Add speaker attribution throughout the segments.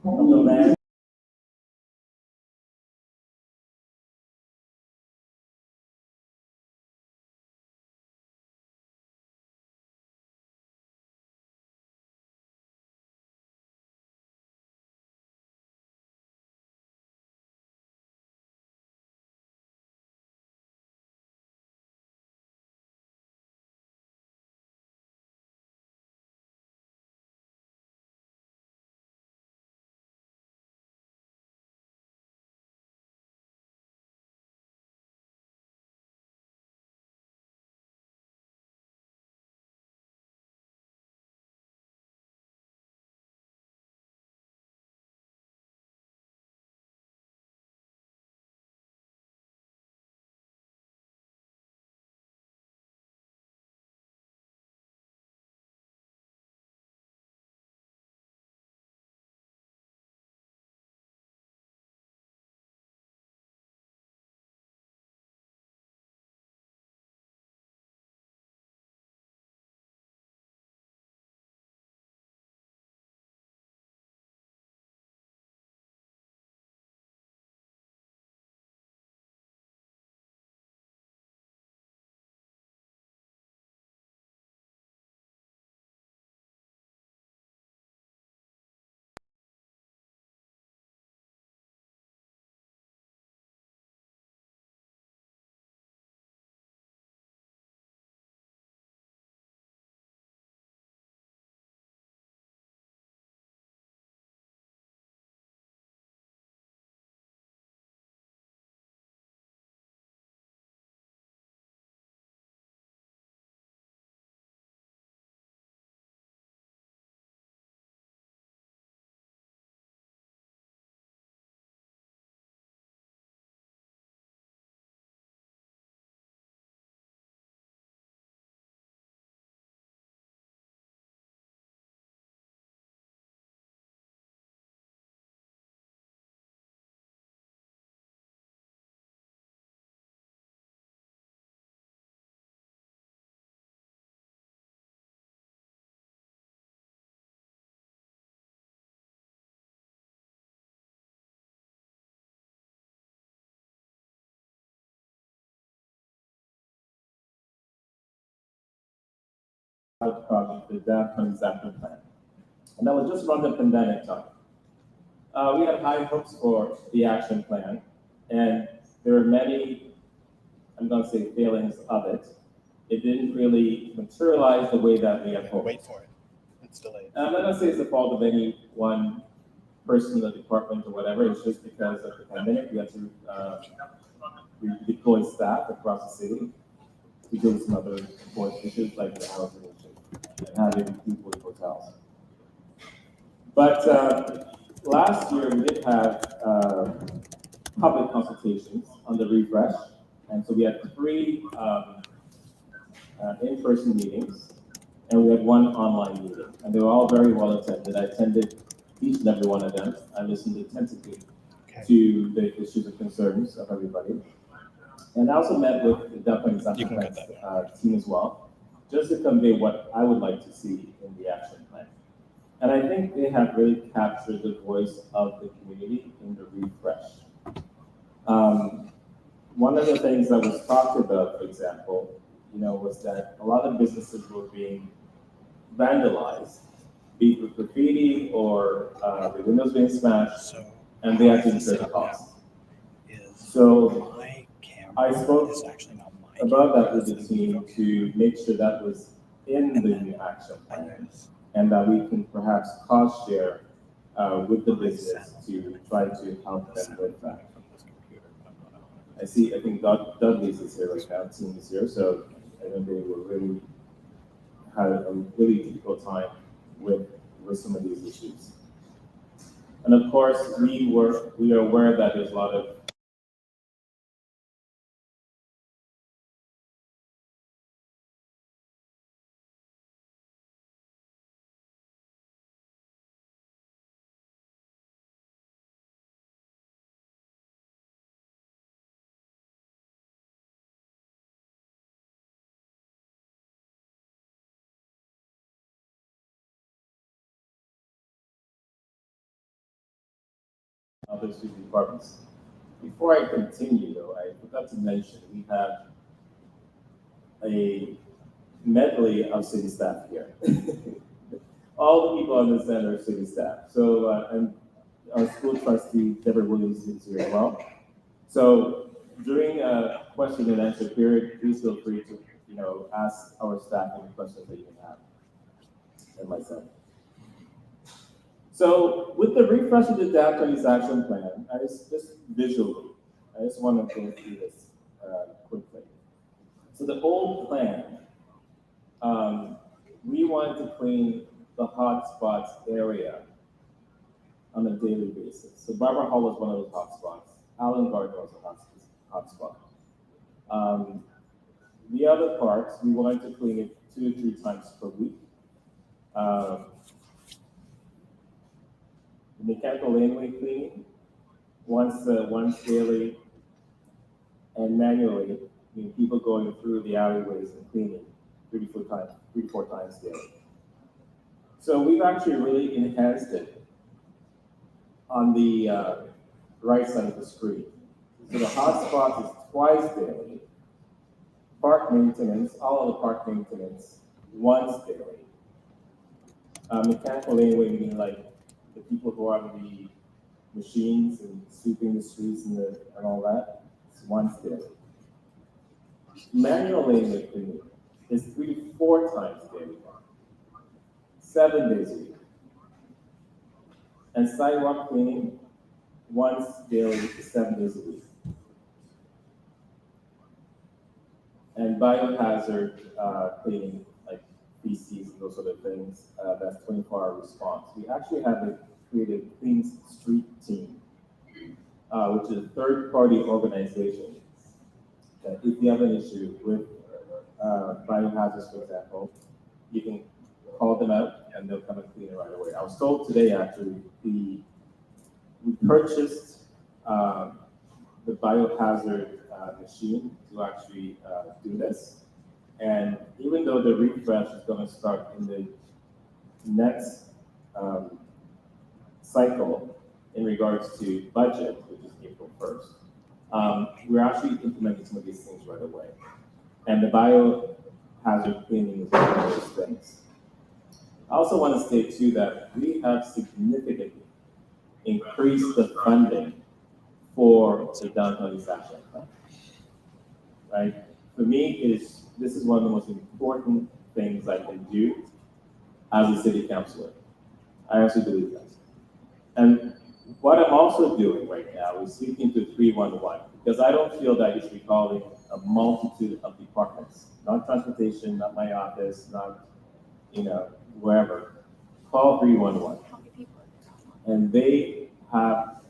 Speaker 1: of the land. Project, the downtown example plan. And that was just around the pandemic time. We had high hopes for the action plan, and there were many, I'm going to say, failings of it. It didn't really materialize the way that we had hoped.
Speaker 2: Wait for it. It's delayed.
Speaker 1: And I'm not going to say it's the fault of any one person in the department or whatever. It's just because of the pandemic. We had to deploy staff across the city to deal with some other important issues like the housing issue and having people in hotels. But last year we did have public consultations on the refresh, and so we had three in-person meetings, and we had one online meeting, and they were all very well attended. I attended each and every one of them. I listened attentively to the issues and concerns of everybody. And I also met with the Dublin team as well, just to convey what I would like to see in the action plan. And I think they have really captured the voice of the community in the refresh. One of the things that was talked about, for example, was that a lot of businesses were being vandalized, be it with graffiti or the windows being smashed, and they had to incur the cost. So I spoke about that with the team to make sure that was in the new action plan, and that we can perhaps cost share with the business to try to help them with that. I think Dudley's is here right now, team is here, so I know they were really had a really difficult time with some of these issues. And of course, we are aware that there's a lot of other city departments. Before I continue, though, I forgot to mention we have a medley of city staff here. All the people on this end are city staff. So, and our school trustee, Deborah Williams, is here as well. So during a question and answer period, please feel free to, ask our staff any questions that you may have, and myself. So with the refresh of the downtown East Action Plan, I just visually, I just want to go through this quickly. So the old plan, we wanted to clean the hotspots area on a daily basis. So Barbara Hall was one of those hotspots. Allen Garden was a hotspot. The other parts, we wanted to clean it 2 or 3 times per week. The mechanical laneway cleaning, once daily, and manually, people going through the alleyways and cleaning 3 to 4 times daily. So we've actually really enhanced it on the right side of the screen. So the hotspot is twice daily. Park maintenance, all of the park maintenance, once daily. Mechanical laneway, meaning like the people who are on the machines and sweeping the streets and all that, it's once daily. Manual laneway cleaning is 3 to 4 times daily, 7 days a week. And sidewalk cleaning, once daily to 7 days a week. And biohazard cleaning, like feces and those sort of things, that's 24-hour response. We actually have created a Clean Street team, which is a third-party organization that if you have an issue with biohazards, for example, you can call them out and they'll come and clean it right away. I was told today, actually, we purchased the biohazard machine to actually do this. And even though the refresh is going to start in the next cycle in regards to budget, which is April 1st, we're actually implementing some of these things right away. And the biohazard cleaning is one of those things. I also want to state too that we have significantly increased the funding for the downtown East Action Plan. Right? For me, this is one of the most important things I can do as a city councilor. I actually believe that. And what I'm also doing right now is speaking to 311, because I don't feel that you should be calling a multitude of departments, not transportation, not my office, not, wherever. Call 311. And they have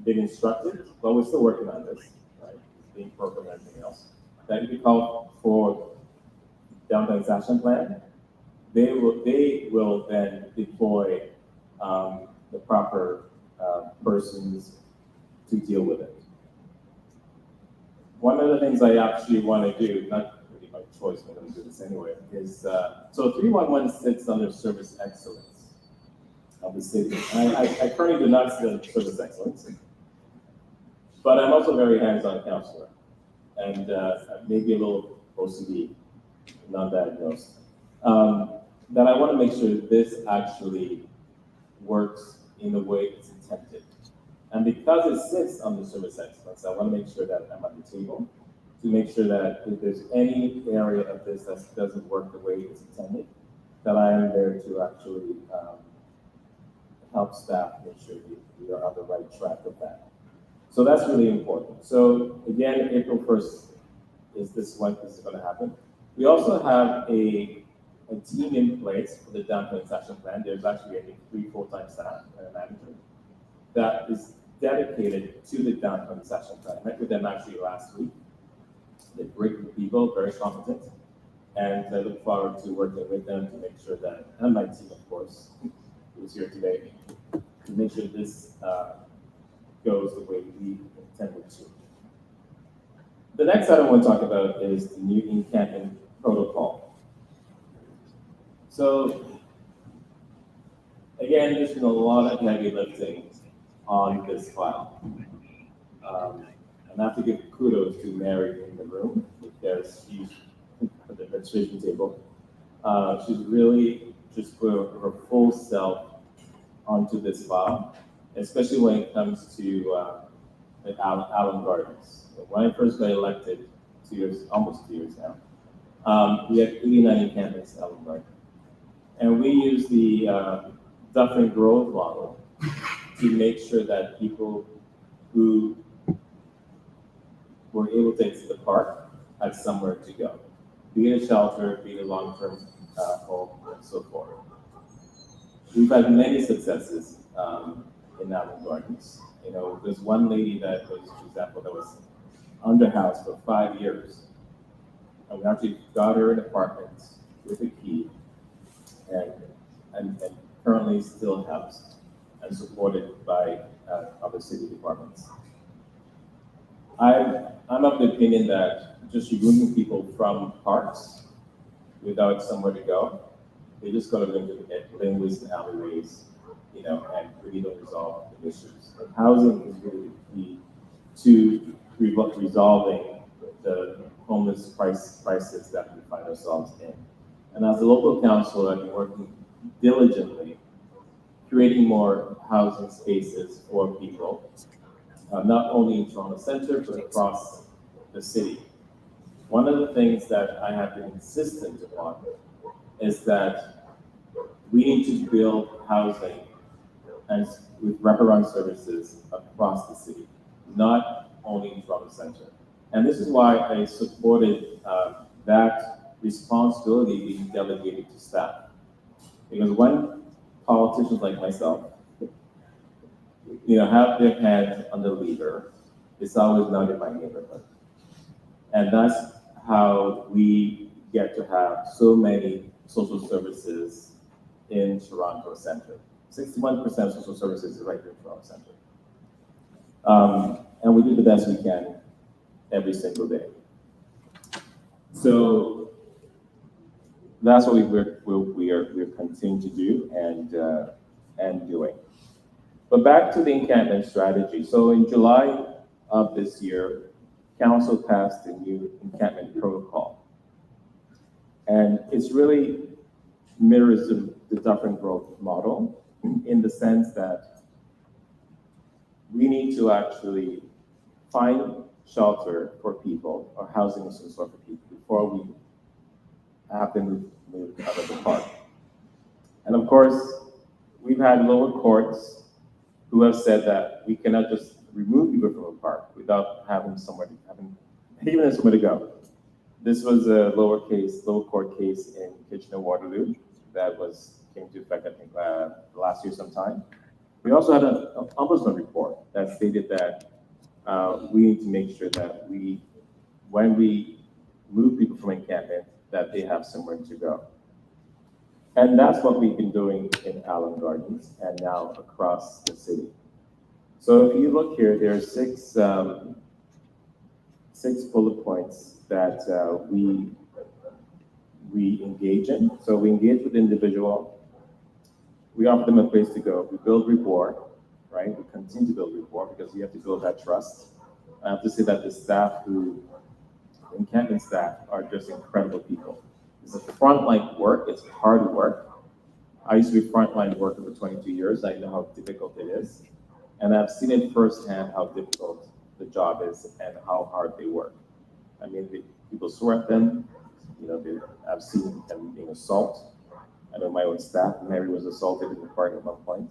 Speaker 1: been instructed, but we're still working on this, right? Being programmed and everything else. That if you call for downtown East Action Plan, they will then deploy the proper persons to deal with it. One of the things I actually want to do, not really by choice, but I'm going to do this anyway, is so 311 sits under service excellence of the city. I currently do not sit under service excellence, but I'm also very hands-on counselor, and maybe a little OCD, non-diagnosed. That I want to make sure this actually works in the way it's intended. And because it sits under service excellence, I want to make sure that I'm at the table to make sure that if there's any area of this that doesn't work the way it's intended, that I am there to actually help staff make sure we are on the right track with that. So that's really important. So again, April 1st is this when this is going to happen. We also have a team in place for the downtown East Action Plan. There's actually, I think, 3 full-time staff and a manager that is dedicated to the downtown East Action Plan. I met with them actually last week. They're great people, very competent, and I look forward to working with them to make sure that, and my team, of course, who's here today, to make sure this goes the way we intended to. The next item I want to talk about is the new encampment protocol. So, again, there's been a lot of heavy lifting on this file. And I have to give kudos to Mary in the room, because she's at the administration table. She's really just put her full self onto this file, especially when it comes to like Allen Gardens. When I first got elected, almost 2 years now, we had 89 encampments in Allen Gardens. And we use the Dufferin Grove model to make sure that people who were able to exit the park had somewhere to go, be it a shelter, be it a long-term home, and so forth. We've had many successes in Allen Gardens. You know, there's one lady that was, for example, that was under house for 5 years. And we actually got her an apartment with a key, and currently still housed and supported by other city departments. I'm of the opinion that just removing people from parks without somewhere to go, they just got to live in laneways and alleyways, you know, and really don't resolve the issues. And housing is really the key to resolving the homeless crisis that we find ourselves in. And as a local council, I've been working diligently, creating more housing spaces for people, not only in Toronto Centre, but across the city. One of the things that I have been insistent upon is that we need to build housing and with wraparound services across the city, not only in Toronto Centre. And this is why I supported that responsibility being delegated to staff. Because when politicians like myself, you know, have their hands on the lever, it's always not in my neighborhood. And that's how we get to have so many social services in Toronto Centre. 61% of social services is right here in Toronto Centre. And we do the best we can every single day. So that's what we're continuing to do and doing. But back to the encampment strategy. So in July of this year, Council passed a new encampment protocol. And it's really mirrors the Dufferin Grove model in the sense that we need to actually find shelter for people or housing of some sort for people before we have them moved out of the park. And of course, we've had lower courts who have said that we cannot just remove people from a park without having somewhere to go. This was a lower court case in Kitchener-Waterloo that came to effect, I think, last year sometime. We also had an ombudsman report that stated that we need to make sure that when we move people from encampment, that they have somewhere to go. And that's what we've been doing in Allen Gardens and now across the city. So if you look here, there are six bullet points that we engage in. So we engage with the individual, we offer them a place to go, we build rapport, right? We continue to build rapport because you have to build that trust. I have to say that the encampment staff are just incredible people. It's a frontline work, it's hard work. I used to be frontline worker for 22 years. I know how difficult it is. And I've seen it firsthand how difficult the job is and how hard they work. I mean, people swear at them. You know, I've seen them being assaulted. I know my own staff, Mary was assaulted in the park at one point.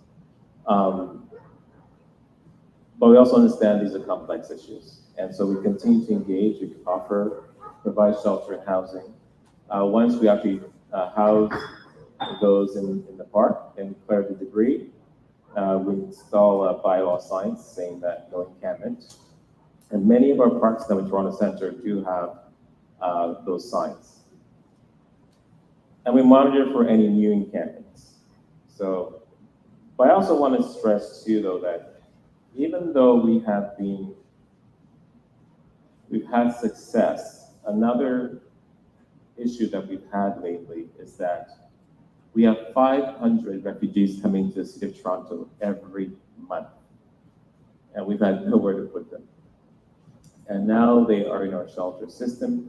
Speaker 1: But we also understand these are complex issues. And so we continue to engage, we provide shelter and housing. Once we actually house those in the park and clear the debris, we install bylaw signs saying that no encampment. And many of our parks now in Toronto Centre do have those signs. And we monitor for any new encampments. So, but I also want to stress too, though, that even though we've had success, another issue that we've had lately is that we have 500 refugees coming to the city of Toronto every month. and we've had nowhere to put them. And now they are in our shelter system,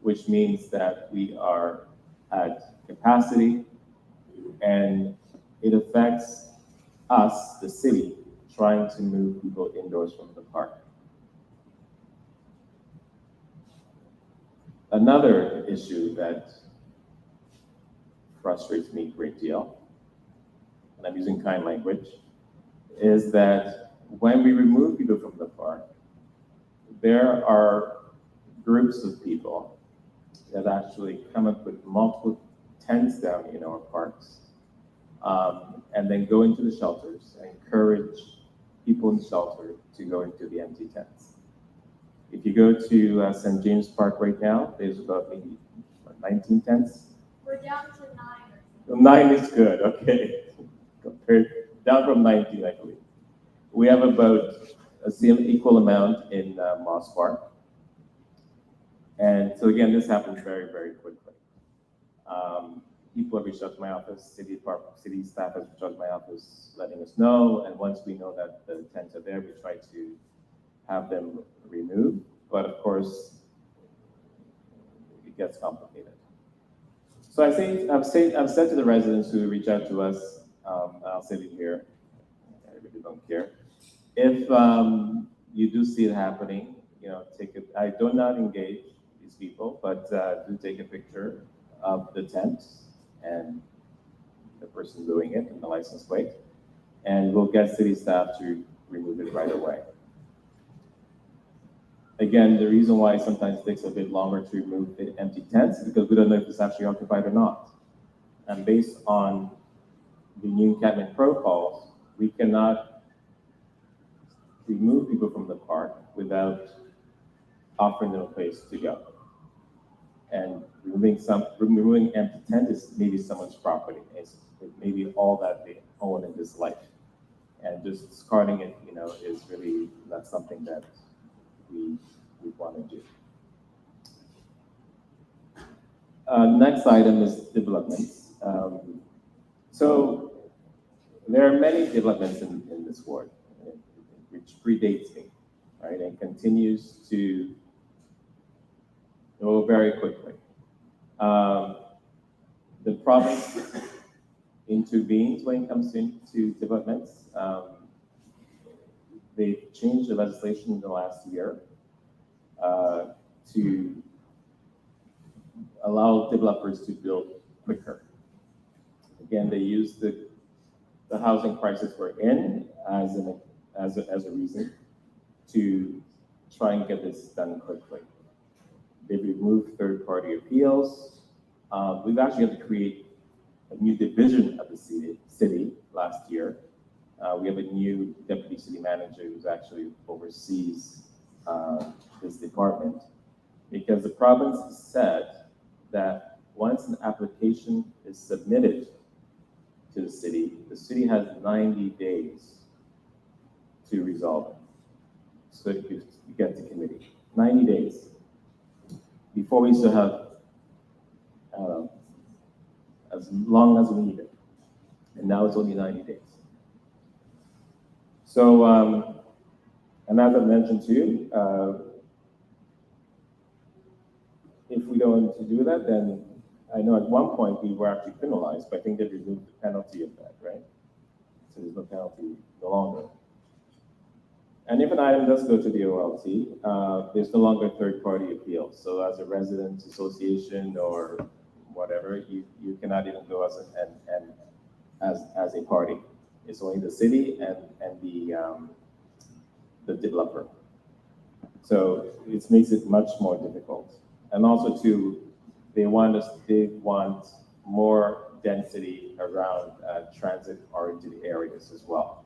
Speaker 1: which means that we are at capacity, and it affects us, the city, trying to move people indoors from the park. Another issue that frustrates me a great deal, and I'm using kind language, is that when we remove people from the park, there are groups of people that actually come up with multiple tents down in our parks, and then go into the shelters and encourage people in the shelter to go into the empty tents. If you go to St. James Park right now, there's about maybe 19 tents.
Speaker 2: We're down to 9.
Speaker 1: 9 is good, okay. Down from 19, I believe. We have about a same equal amount in Moss Park. And so again, this happens very, very quickly. People have reached out to my office, city staff has reached out to my office, letting us know. And once we know that the tents are there, we try to have them removed. But of course, it gets complicated. So I've said to the residents who reach out to us, I'll say it here, I really don't care. If you do see it happening, take it. I do not engage these people, but do take a picture of the tent and the person doing it and the license plate, and we'll get city staff to remove it right away. Again, the reason why sometimes it takes a bit longer to remove the empty tents is because we don't know if it's actually occupied or not. And based on the new encampment protocols, we cannot remove people from the park without offering them a place to go. And removing empty tent is maybe someone's property. It's maybe all that they own in this life. And just discarding it, is really not something that we want to do. Next item is developments. So there are many developments in this ward, which predates me, right, and continues to go very quickly. The province intervenes when it comes to developments. They've changed the legislation in the last year to allow developers to build quicker. Again, they use the housing crisis we're in as a reason to try and get this done quickly. They've removed third-party appeals. We've actually had to create a new division of the city last year. We have a new deputy city manager who's actually oversees this department, because the province has said that once an application is submitted to the city has 90 days to resolve it. So if you get to committee, 90 days. Before we used to have as long as we need it, and now it's only 90 days. So, and as I mentioned to you, if we don't do that, then I know at one point we were actually penalized, but I think they removed the penalty of that, right? So there's no penalty no longer. And if an item does go to the OLT, there's no longer third-party appeal. So as a residents association or whatever, you cannot even go as a party. It's only the city and the developer. So it makes it much more difficult. And also too, they want more density around transit-oriented areas as well.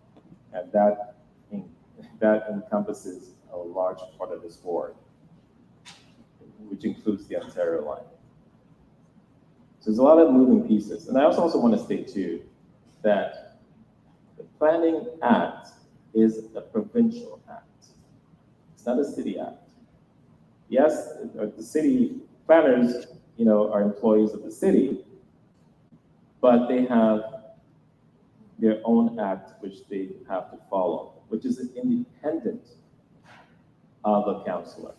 Speaker 1: And that encompasses a large part of this ward, which includes the Ontario line. So there's a lot of moving pieces. And I also want to state too, that the Planning Act is a provincial act. It's not a city act. Yes, the city planners, are employees of the city, but they have their own act which they have to follow, which is an independent of the councillor.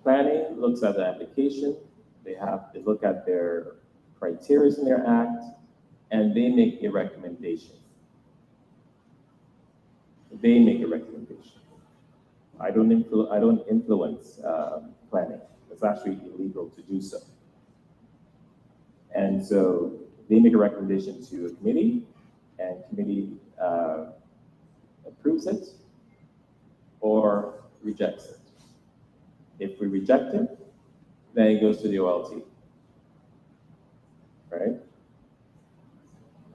Speaker 1: Planning looks at the application, they look at their criteria in their act, and they make a recommendation. They make a recommendation. I don't influence planning. It's actually illegal to do so. And so they make a recommendation to a committee, and committee approves it or rejects it. If we reject it, then it goes to the OLT, right?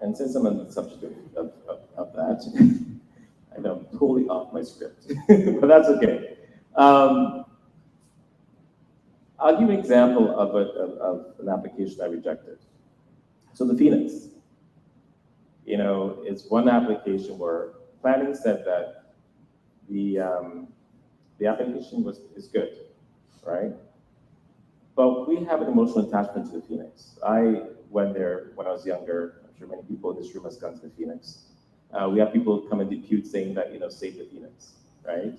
Speaker 1: And since I'm on the subject of that, I know I'm totally off my script, but that's okay. I'll give you an example of an application I rejected. So the Phoenix, it's one application where planning said that the application is good, right? But we have an emotional attachment to the Phoenix. I went there when I was younger. I'm sure many people in this room has gone to the Phoenix. We have people come and depute saying that, save the Phoenix, right?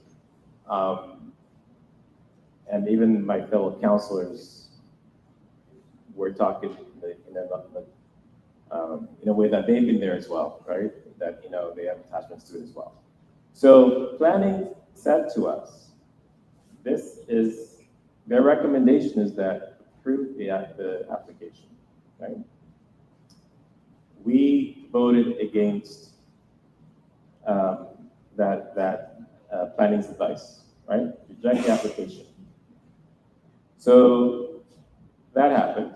Speaker 1: And even my fellow counselors were talking in a way that they've been there as well, right? That, they have attachments to it as well. So planning said to us, their recommendation is that approve the application, right? We voted against planning's advice, right? Reject the application. So that happened.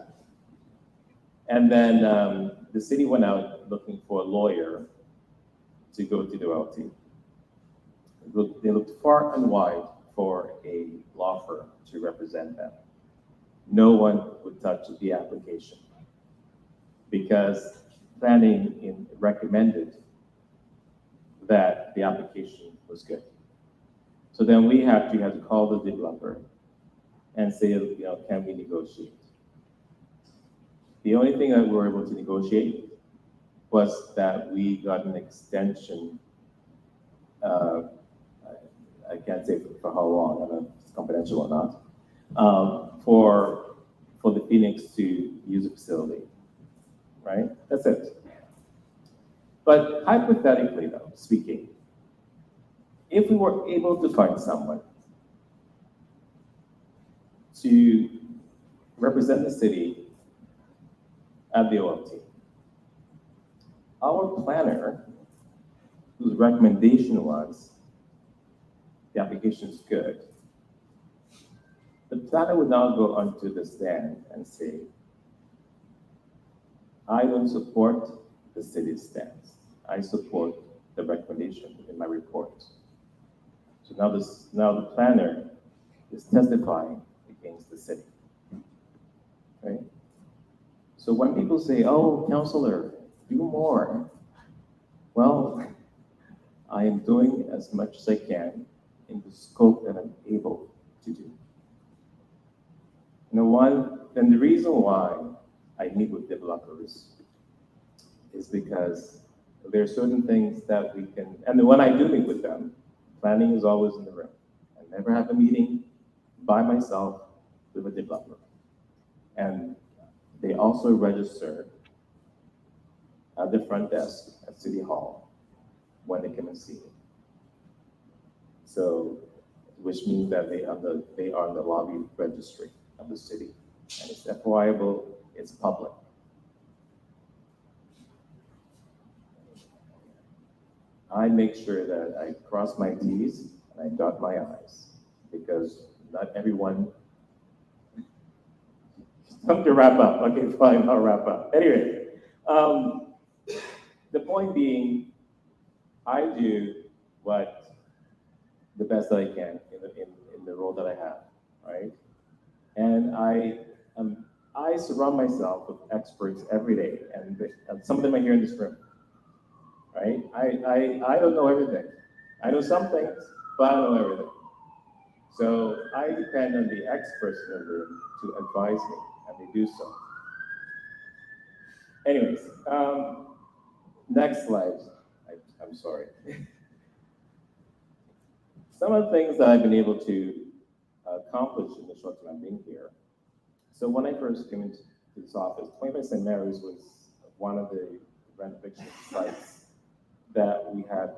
Speaker 1: And then the city went out looking for a lawyer to go to the OLT. They looked far and wide for a law firm to represent them. No one would touch the application because planning recommended that the application was good. So then we had to call the developer and say, can we negotiate? The only thing that we were able to negotiate was that we got an extension. I can't say for how long, I don't know if it's confidential or not, for the Phoenix to use the facility, right? That's it. But hypothetically, though, speaking, if we were able to find someone to represent the city at the OLT, our planner, whose recommendation was the application is good, the planner would now go onto the stand and say, I don't support the city's stance. I support the recommendation in my report. So now the planner is testifying against the city, right? So when people say, oh, councillor, do more. Well, I am doing as much as I can in the scope that I'm able to do. And the reason why I meet with developers is because there are certain things that we can, and when I do meet with them, planning is always in the room. I never have a meeting by myself with a developer. And they also register at the front desk at City Hall when they come and see me. So, which means that they are in the lobby registry of the city. And it's FOIable, it's public. I make sure that I cross my T's and I dot my I's, because not everyone. Time to wrap up. Okay, fine, I'll wrap up. Anyway, the point being, I do the best that I can in the role that I have, right? And I surround myself with experts every day, and some of them are here in this room, right? I don't know everything. I know some things, but I don't know everything. So I depend on the experts in the room to advise me, and they do so. Anyways, next slide. I'm sorry. some of the things that I've been able to accomplish in the short time I've been here. So when I first came into this office, 25 St. Mary's was one of the renovation sites that we had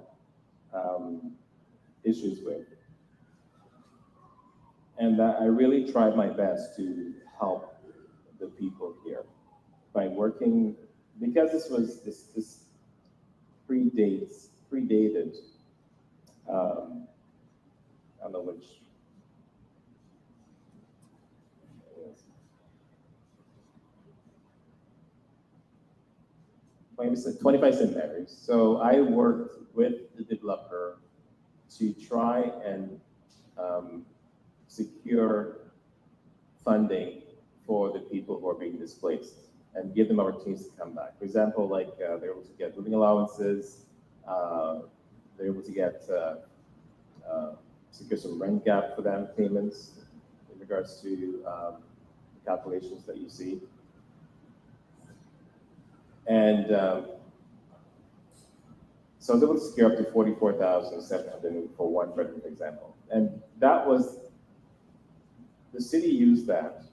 Speaker 1: issues with. And that I really tried my best to help the people here by working, because this predated, I don't know which, yes. 25 St. Mary's. So I worked with the developer to try and secure funding for the people who are being displaced and give them opportunities to come back. For example, like they're able to get living allowances, they're able to get secure some rent gap for them payments in regards to the calculations that you see. And so I was able to secure up to 44,700 for one bedroom, for example. And that was, the city used that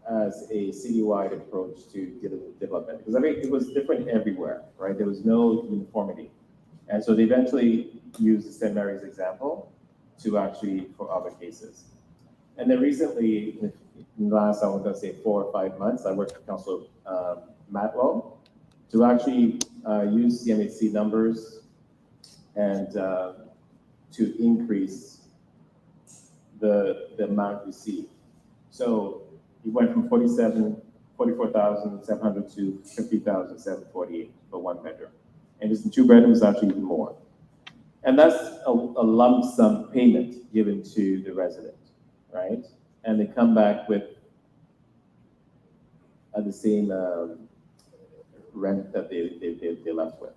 Speaker 1: as a citywide approach to development. Because I mean, it was different everywhere, right? There was no uniformity. And so they eventually used the St. Mary's example to actually, for other cases. And then recently, in the last, I was gonna say 4 or 5 months, I worked with Councilor Matlow to actually use CMHC numbers and to increase the amount received. So it went from 44,700 to 50,748 for one bedroom. And just in 2 bedrooms, actually even more. And that's a lump sum payment given to the resident, right? And they come back with the same rent that they left with.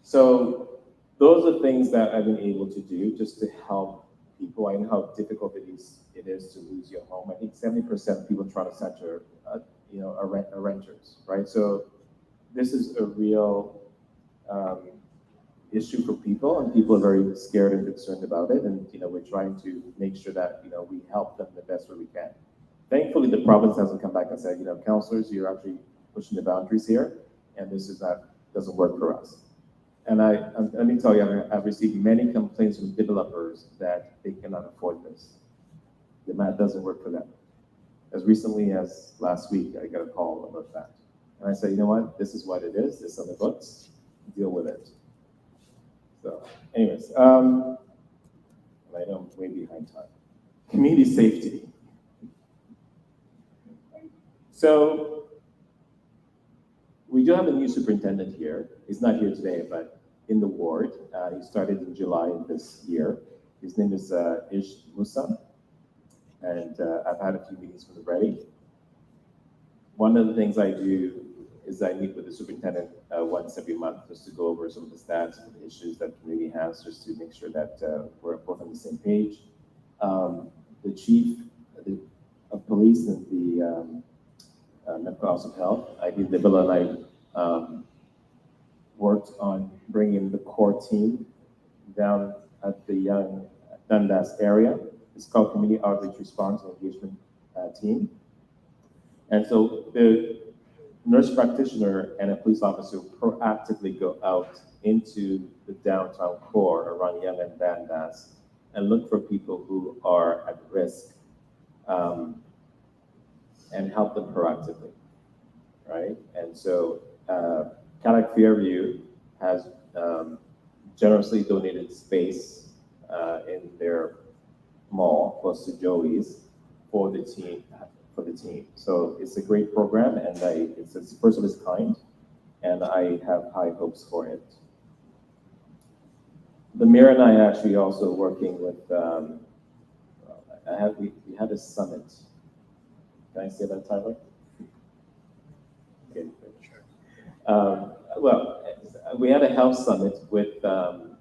Speaker 1: So those are things that I've been able to do just to help people. I know how difficult it is to lose your home. I think 70% of people in Toronto Centre, are renters, right? So this is a real issue for people, and people are very scared and concerned about it. And we're trying to make sure that we help them the best way we can. Thankfully, the province hasn't come back and said, councillors, you're actually pushing the boundaries here, and this doesn't work for us. And let me tell you, I've received many complaints from developers that they cannot afford this. The math doesn't work for them. As recently as last week, I got a call about that. And I said, you know what, this is what it is, this is on the books, deal with it. So anyways, I know I'm way behind time. Community safety. So we do have a new superintendent here. He's not here today, but in the ward. He started in July of this year. His name is Ish Musa, and I've had a few meetings with him already. One of the things I do is I meet with the superintendent once every month just to go over some of the stats and the issues that the community has, just to make sure that we're both on the same page. The chief of police and the Medical Office of Health, Devilla and I worked on bringing the core team down at the young Dundas area. It's called Community Outreach Response and Engagement Team. And so the nurse practitioner and a police officer proactively go out into the downtown core around Yonge and Dundas and look for people who are at risk and help them proactively, right? And so Cadillac Fairview has generously donated space in their mall close to Joey's for the team. So it's a great program, and it's the first of its kind, and I have high hopes for it. The mayor and I are actually also working with, we had a summit. Can I say that, Tyler? Okay, sure. Well, we had a health summit with the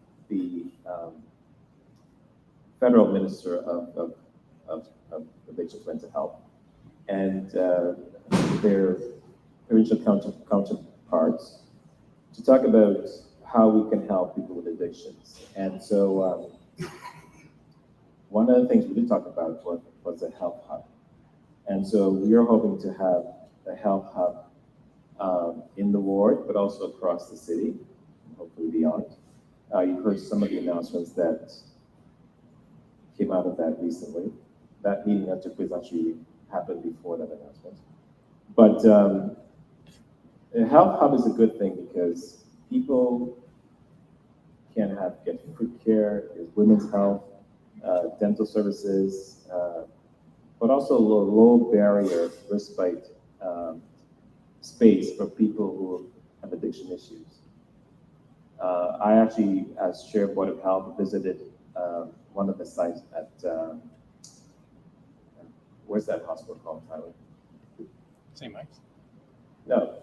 Speaker 1: federal minister of Provincial Mental Health and their provincial counterparts to talk about how we can help people with addictions. And so one of the things we did talk about was a health hub. And so we are hoping to have a health hub in the ward, but also across the city, hopefully beyond. You've heard some of the announcements that came out of that recently. That meeting that took place actually happened before that announcement. But a health hub is a good thing because people can get free care, there's women's health, dental services, but also a low barrier respite space for people who have addiction issues. I actually, as Chair of Board of Health, visited one of the sites at, where's that hospital called, Tyler?
Speaker 3: St. Mike's?
Speaker 1: No.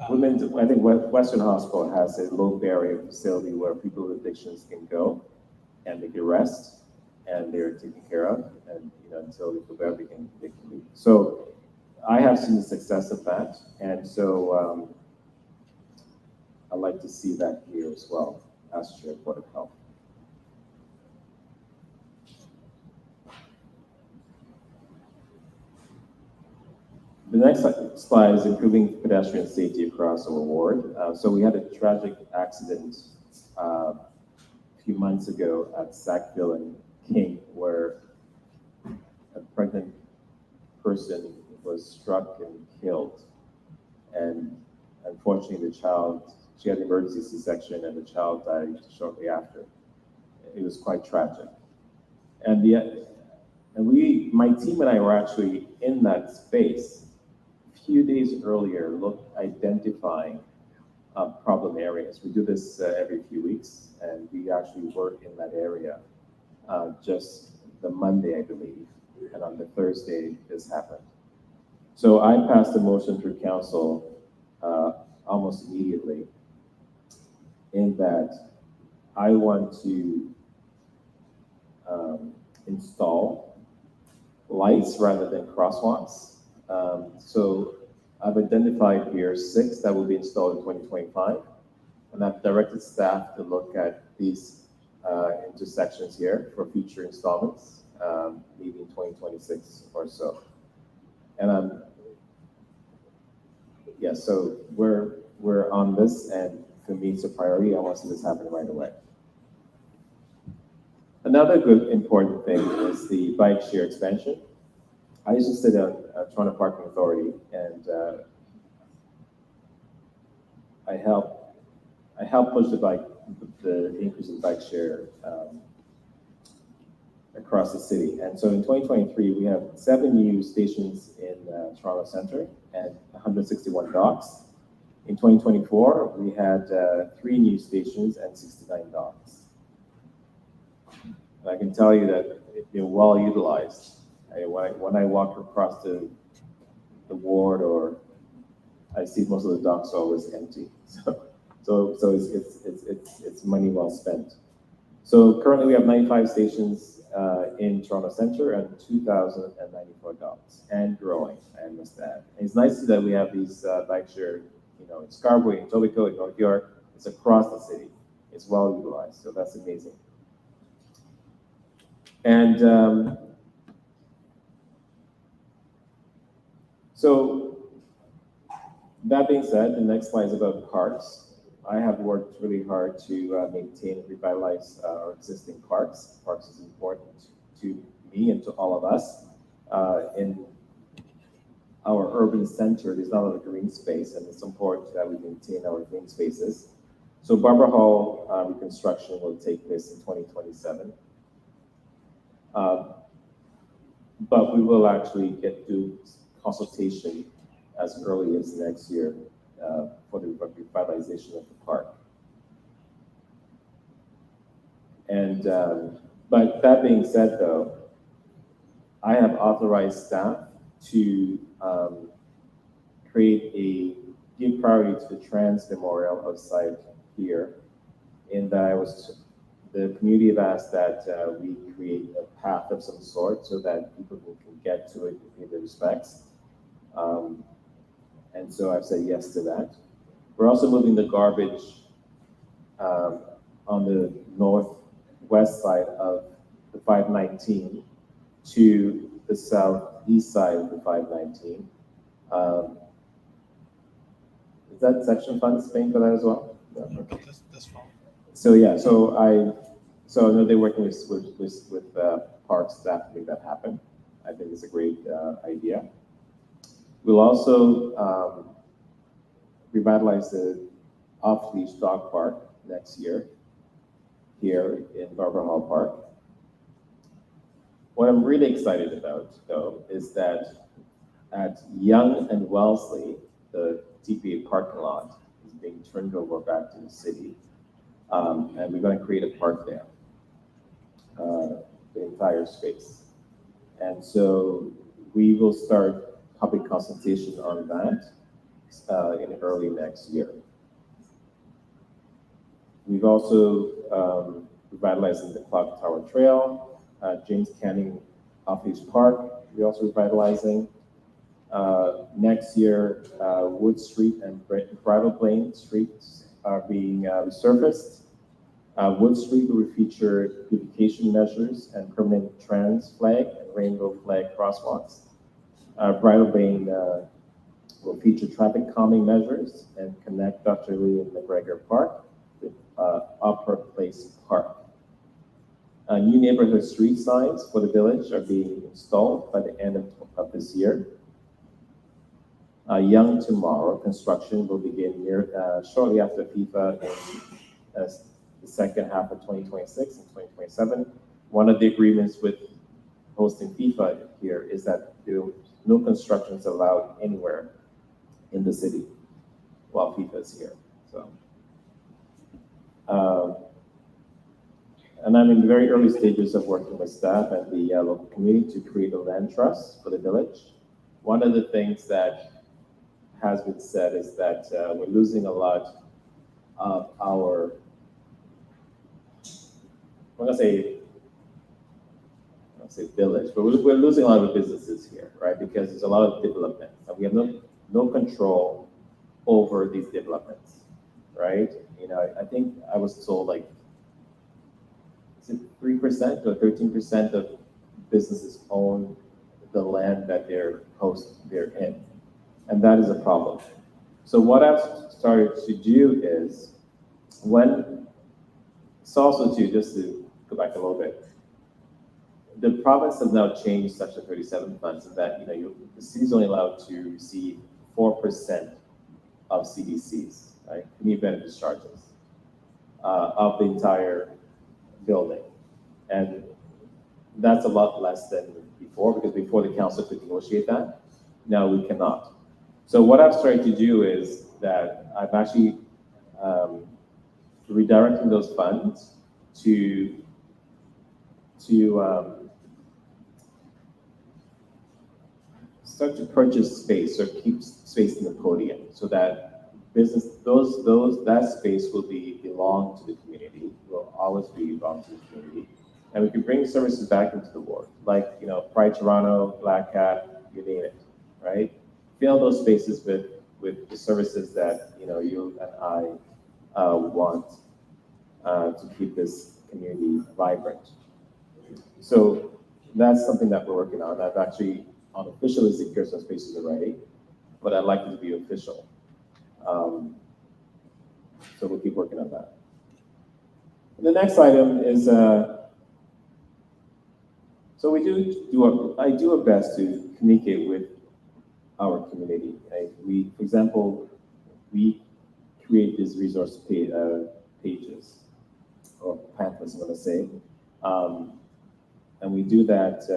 Speaker 1: Women's, I think Western Hospital has a low barrier facility where people with addictions can go and they can rest and they're taken care of, and until they feel better, they can leave. So I have seen the success of that, and so I'd like to see that here as well as Chair of Board of Health. The next slide is improving pedestrian safety across our ward. So we had a tragic accident a few months ago at Sackville and King, where a pregnant person was struck and killed. And unfortunately, she had an emergency C-section and the child died shortly after. It was quite tragic. And my team and I were actually in that space few days earlier, identifying problem areas. We do this every few weeks, and we actually work in that area just the Monday, I believe, and on the Thursday, this happened. So I passed a motion through council almost immediately in that I want to install lights rather than crosswalks. So I've identified here 6 that will be installed in 2025, and I've directed staff to look at these intersections here for future installments, maybe in 2026 or so. And so we're on this, and for me, it's a priority. I want to see this happen right away. Another good important thing is the bike share expansion. I used to sit on Toronto Parking Authority, and I helped push the increase in bike share across the city. And so in 2023, we have 7 new stations in Toronto Centre and 161 docks. In 2024, we had 3 new stations and 69 docks. And I can tell you that they're well utilized. When I walk across the ward, or I see most of the docks are always empty. So it's money well spent. So currently we have 95 stations in Toronto Centre and 2,094 docks, and growing, I must add. And it's nice that we have these bike share, in Scarborough, in Etobicoke, in North York. It's across the city. It's well utilized, so that's amazing. And so that being said, the next slide is about parks. I have worked really hard to maintain and revitalize our existing parks. Parks is important to me and to all of us. In our urban center, there's not a lot of green space, and it's important that we maintain our green spaces. So Barbara Hall reconstruction will take place in 2027. But we will actually get to consultation as early as next year for the revitalization of the park. And but that being said, though, I have authorized staff to give priority to the Trans Memorial outside here, in that the community have asked that we create a path of some sort so that people can get to it and pay their respects. And so I've said yes to that. We're also moving the garbage on the northwest side of the 519 to the southeast side of the 519. Is that section funds paying for that as well? Yeah, okay.
Speaker 3: That's fine.
Speaker 1: So yeah, so I know they're working with park staff to make that happen. I think it's a great idea. We'll also revitalize the off-leash dog park next year here in Cloverhill Park. What I'm really excited about, though, is that at Yonge and Wellesley, the TPA parking lot is being turned over back to the city, and we're going to create a park there, the entire space. And so we will start public consultation on that in early next year. We've also revitalizing the Clock Tower Trail, James Canning Off-Leash Park, we're also revitalizing. Next year, Wood Street and Bridle Plain streets are being resurfaced. Wood Street will feature beautification measures and permanent trans flag and rainbow flag crosswalks. Bridle Plain will feature traffic calming measures and connect Dr. Lee and McGregor Park with Upper Place Park. New neighborhood street signs for the village are being installed by the end of this year. Young Tomorrow construction will begin shortly after FIFA in the second half of 2026 and 2027. One of the agreements with hosting FIFA here is that no construction is allowed anywhere in the city while FIFA is here. So, and I'm in the very early stages of working with staff and the local community to create a land trust for the village. One of the things that has been said is that we're losing a lot of our, I'm gonna say village, but we're losing a lot of businesses here, right? Because there's a lot of development, and we have no control over these developments, right? You know, I think I was told like, is it 3% or 13% of businesses own the land that they're in, and that is a problem. So what I've started to do is, it's also just to go back a little bit, the province has now changed Section 37 funds, and that the city is only allowed to receive 4% of CDCs, right? Community benefits charges of the entire building, and that's a lot less than before, because before the council could negotiate that. Now we cannot. So what I've started to do is that I've actually redirecting those funds to start to purchase space or keep space in the podium, so that that space will belong to the community, will always belong to the community, and we can bring services back into the ward, like Pride Toronto, Black Cat, you name it, right? Fill those spaces with the services that you and I want to keep this community vibrant. So that's something that we're working on. I've actually unofficially secured some spaces already, but I'd like it to be official. So we'll keep working on that. And the next item is, so I do our best to communicate with our community. For example, we create these resource pages, or pamphlets, I'm going to say, and we do that.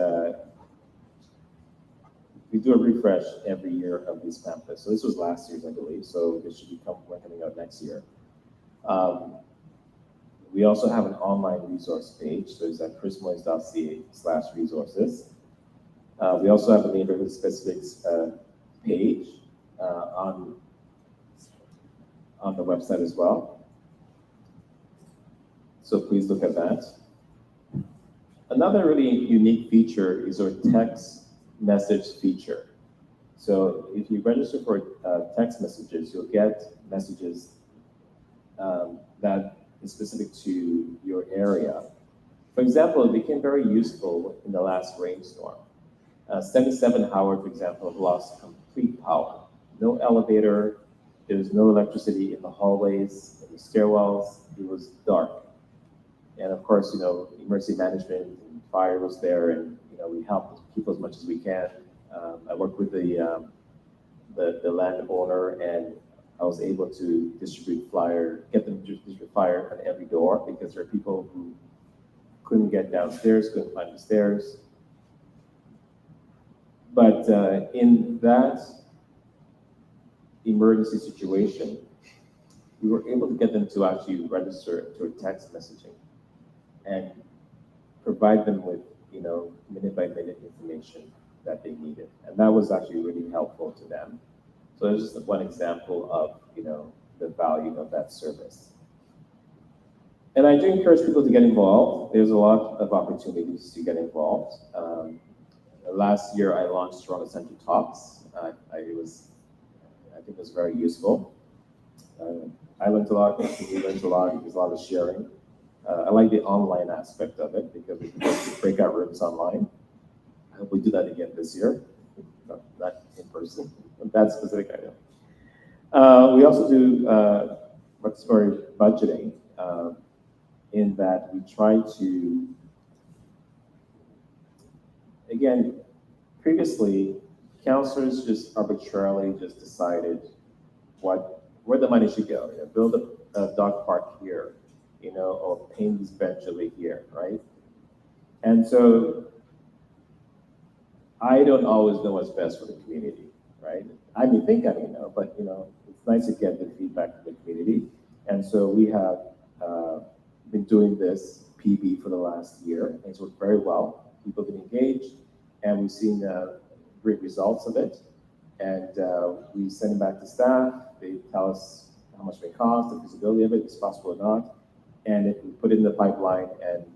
Speaker 1: We do a refresh every year of these pamphlets. So this was last year's, I believe. So this should be coming out next year. We also have an online resource page. So it's at chrismoyes.ca/resources. We also have a neighborhood specifics page on the website as well. So please look at that. Another really unique feature is our text message feature. So if you register for text messages, you'll get messages that is specific to your area. For example, it became very useful in the last rainstorm. 77 Howard, for example, lost complete power. No elevator, there was no electricity in the hallways, in the stairwells, it was dark. And of course, emergency management and fire was there, and we helped people as much as we can. I worked with the landowner, and I was able to get them to distribute fire on every door, because there are people who couldn't get downstairs, couldn't climb the stairs. But in that emergency situation, we were able to get them to actually register to a text messaging and provide them with, minute-by-minute information that they needed. And that was actually really helpful to them. So there's just one example of, the value of that service. And I do encourage people to get involved. There's a lot of opportunities to get involved. Last year, I launched Toronto Centre Talks. I think it was very useful. I learned a lot, we learned a lot, there's a lot of sharing. I like the online aspect of it, because we can go to breakout rooms online. I hope we do that again this year, not in person, but that specific item. We also do participatory budgeting, in that we try to, again, previously, councillors just arbitrarily just decided where the money should go. Build a dog park here, or paint this bench over here, right? And so I don't always know what's best for the community, right? I may think I may know, but it's nice to get the feedback from the community. And so we have been doing this PB for the last year, and it's worked very well. People have been engaged, and we've seen great results of it. And we send it back to staff. They tell us how much it may cost, the feasibility of it, if it's possible or not. And if we put it in the pipeline, and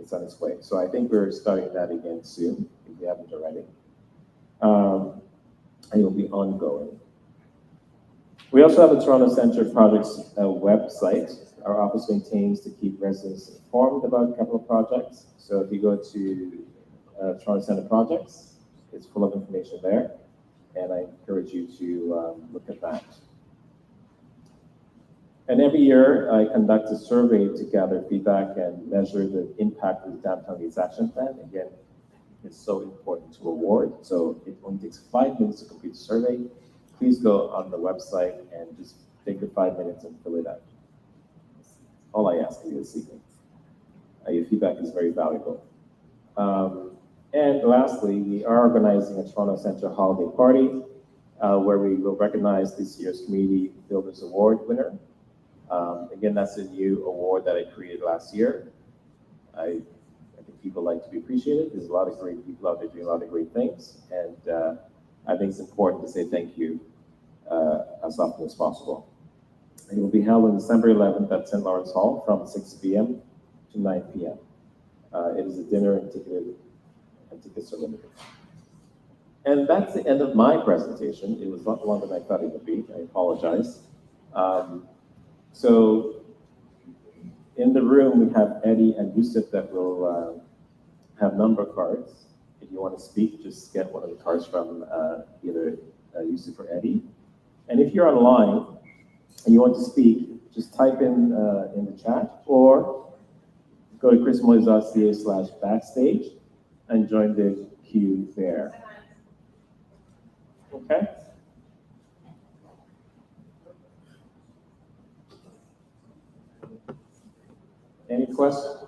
Speaker 1: it's on its way. So I think we're starting that again soon, if we haven't already. And it will be ongoing. We also have a Toronto Centre Projects website our office maintains to keep residents informed about capital projects. So if you go to Toronto Centre Projects, it's full of information there, and I encourage you to look at that. And every year, I conduct a survey to gather feedback and measure the impact of the Downtown Needs Action Plan. Again, it's so important to award, so it only takes 5 minutes to complete the survey. Please go on the website and just take your 5 minutes and fill it out. All I ask of you this evening. Your feedback is very valuable. And lastly, we are organizing a Toronto Centre holiday party where we will recognize this year's Community Builders Award winner. Again, that's a new award that I created last year. I think people like to be appreciated. There's a lot of great people out there doing a lot of great things. And I think it's important to say thank you as often as possible. It will be held on December 11th at St. Lawrence Hall from 6 p.m. to 9 p.m. It is a dinner, and tickets are limited. And that's the end of my presentation. It was a lot longer than I thought it would be. I apologize. So in the room, we have Eddie and Yusuf that will have number cards. If you want to speak, just get one of the cards from either Yusuf or Eddie. And if you're online and you want to speak, just type in the chat, or go to chrismoyes.ca/backstage and join the queue there. Okay? Any questions?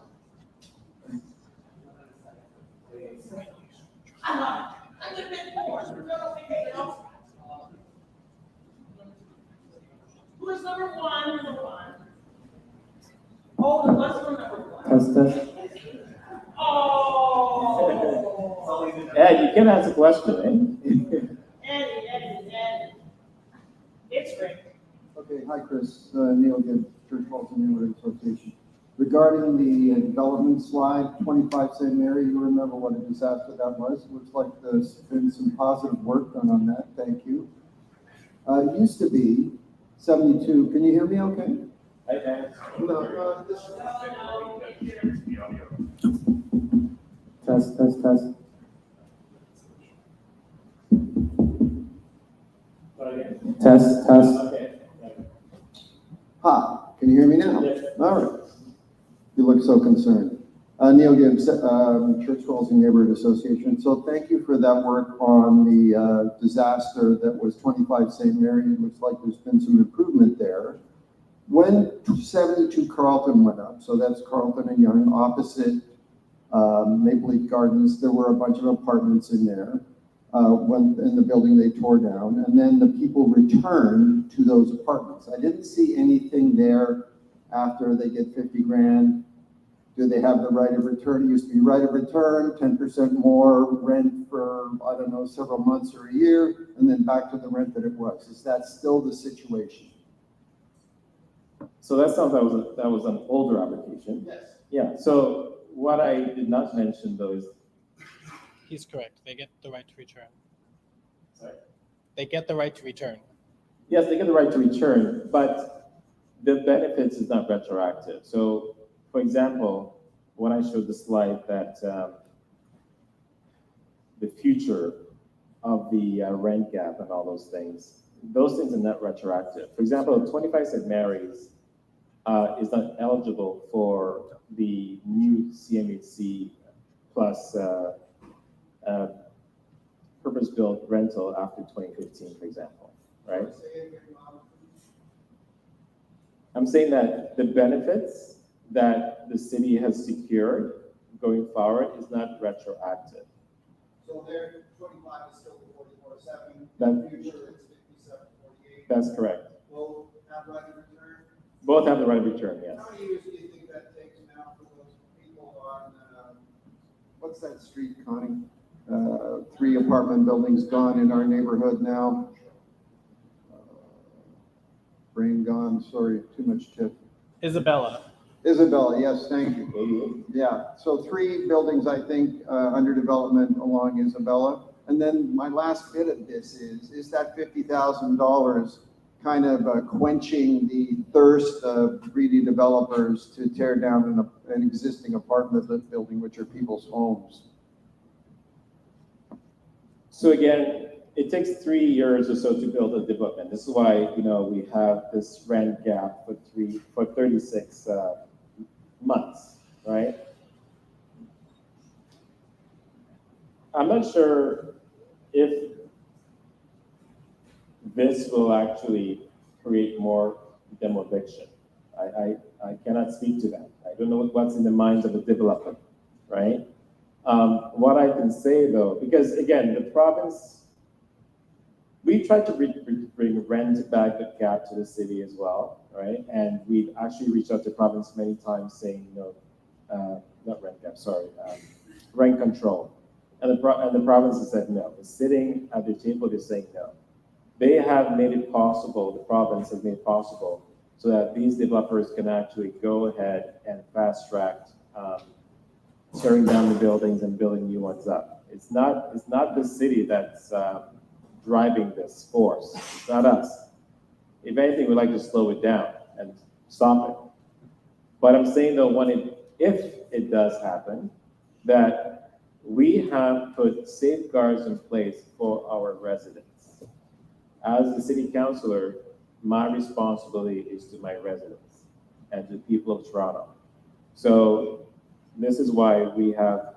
Speaker 4: Who is number one? Number one. Oh, the bus for number one.
Speaker 1: Test.
Speaker 4: Oh.
Speaker 1: Ed, you can ask a question, eh?
Speaker 4: Eddie. It's great.
Speaker 5: Okay, hi Chris, Neil again, Church-Wellesley Neighbourhood Association. Regarding the development slide, 25 St. Mary, you remember what a disaster that was? Looks like there's been some positive work done on that, thank you. It used to be 72, can you hear me okay? Test, test, test. Test, test.
Speaker 1: Okay.
Speaker 5: Hi, can you hear me now?
Speaker 1: Yes.
Speaker 5: All right. You look so concerned. Neil Gibbs, Church-Wellesley Neighbourhood Association. So thank you for that work on the disaster that was 25 St. Mary. It looks like there's been some improvement there. When 72 Carlton went up, so that's Carlton and Young, opposite Maple Leaf Gardens, there were a bunch of apartments in there. When in the building they tore down, and then the people returned to those apartments. I didn't see anything there after they get 50 grand. Do they have the right of return? It used to be right of return, 10% more rent for, I don't know, several months or a year, and then back to the rent that it was. Is that still the situation?
Speaker 1: So that sounds that was an older application.
Speaker 5: Yes.
Speaker 1: Yeah, so what I did not mention though is,
Speaker 3: He's correct. They get the right to return.
Speaker 1: sorry.
Speaker 3: They get the right to return.
Speaker 1: Yes, they get the right to return, but the benefits is not retroactive. So, for example, when I showed the slide that the future of the rent gap and all those things are not retroactive. For example, 25 St. Mary's is not eligible for the new CMHC plus purpose-built rental after 2015, for example, right? I'm saying that the benefits that the city has secured going forward is not retroactive.
Speaker 5: So their 25 is still 44.7.
Speaker 1: That-
Speaker 5: Future is 57.48.
Speaker 1: That's correct.
Speaker 5: Both have right of return.
Speaker 1: Both have the right of return, yes.
Speaker 5: How many years do you think that takes now for those people on, what's that street, Connie? 3 apartment buildings gone in our neighborhood now. Brain gone, sorry, too much tip.
Speaker 3: Isabella.
Speaker 5: Isabella, yes, thank you. Yeah, so 3 buildings, I think, under development along Isabella. And then my last bit of this is that $50,000 kind of quenching the thirst of greedy developers to tear down an existing apartment building, which are people's homes?
Speaker 1: So again, it takes 3 years or so to build a development. This is why, we have this rent gap for 36 months, right? I'm not sure if this will actually create more demolition. I cannot speak to that. I don't know what's in the minds of the developer, right? What I can say though, because again, the province, we tried to bring rent back the gap to the city as well, right? And we've actually reached out to province many times saying, not rent gap, sorry, rent control. And the province has said no. They're sitting at the table, they're saying no. They have made it possible, the province has made it possible so that these developers can actually go ahead and fast track tearing down the buildings and building new ones up. It's not the city that's driving this force. It's not us. If anything, we'd like to slow it down and stop it. But I'm saying though, if it does happen, that we have put safeguards in place for our residents. As the city councilor, my responsibility is to my residents and to the people of Toronto. So this is why we have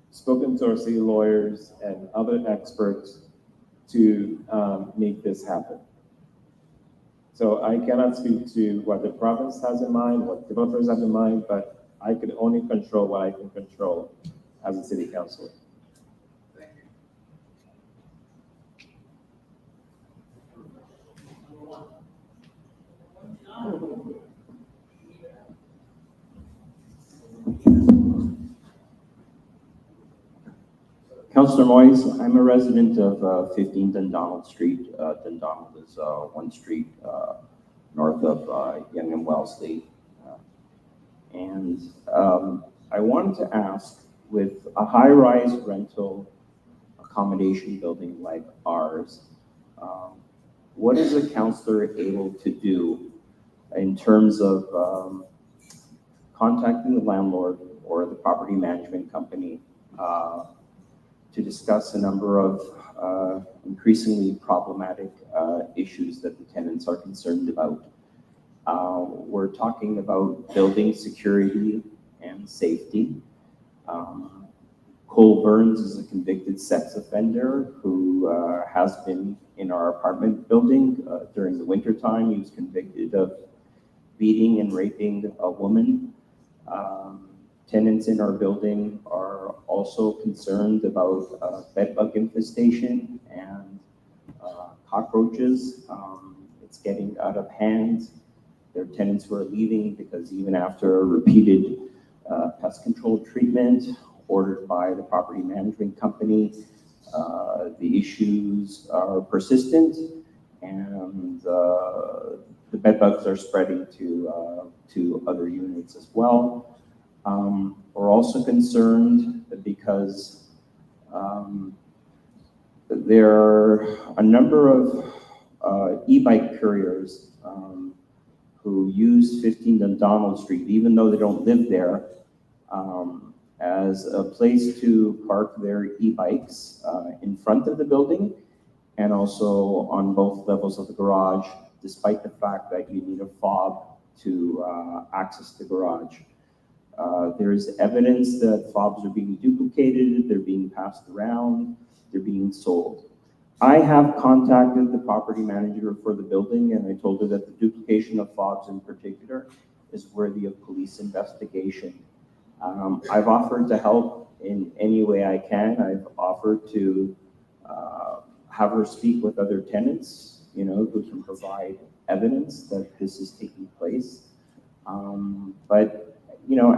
Speaker 1: spoken to our city lawyers and other experts to make this happen. So I cannot speak to what the province has in mind, what developers have in mind, but I can only control what I can control as a city councilor.
Speaker 5: Thank you.
Speaker 6: Councillor Moyes, I'm a resident of 15 Dundonald Street. Dundonald is one street north of Yonge and Wellesley. I wanted to ask, with a high-rise rental accommodation building like ours, what is a councillor able to do terms of contacting the landlord or the property management company to discuss a number of increasingly problematic issues that the tenants are concerned about. We're talking about building security and safety. Cole Burns is a convicted sex offender who has been in our apartment building during the winter time. He was convicted of beating and raping a woman. Tenants in our building are also concerned about bedbug infestation and cockroaches. It's getting out of hand. There are tenants who are leaving because even after repeated pest control treatment ordered by the property management company, the issues are persistent, and the bedbugs are spreading to other units as well. We're also concerned because there are a number of e-bike couriers who use 15 Dundonald Street, even though they don't live there, as a place to park their e-bikes in front of the building and also on both levels of the garage, despite the fact that you need a fob to access the garage. There is evidence that fobs are being duplicated, they're being passed around, they're being sold. I have contacted the property manager for the building, and I told her that the duplication of fobs in particular is worthy of police investigation. I've offered to help in any way I can. I've offered to have her speak with other tenants, who can provide evidence that this is taking place. But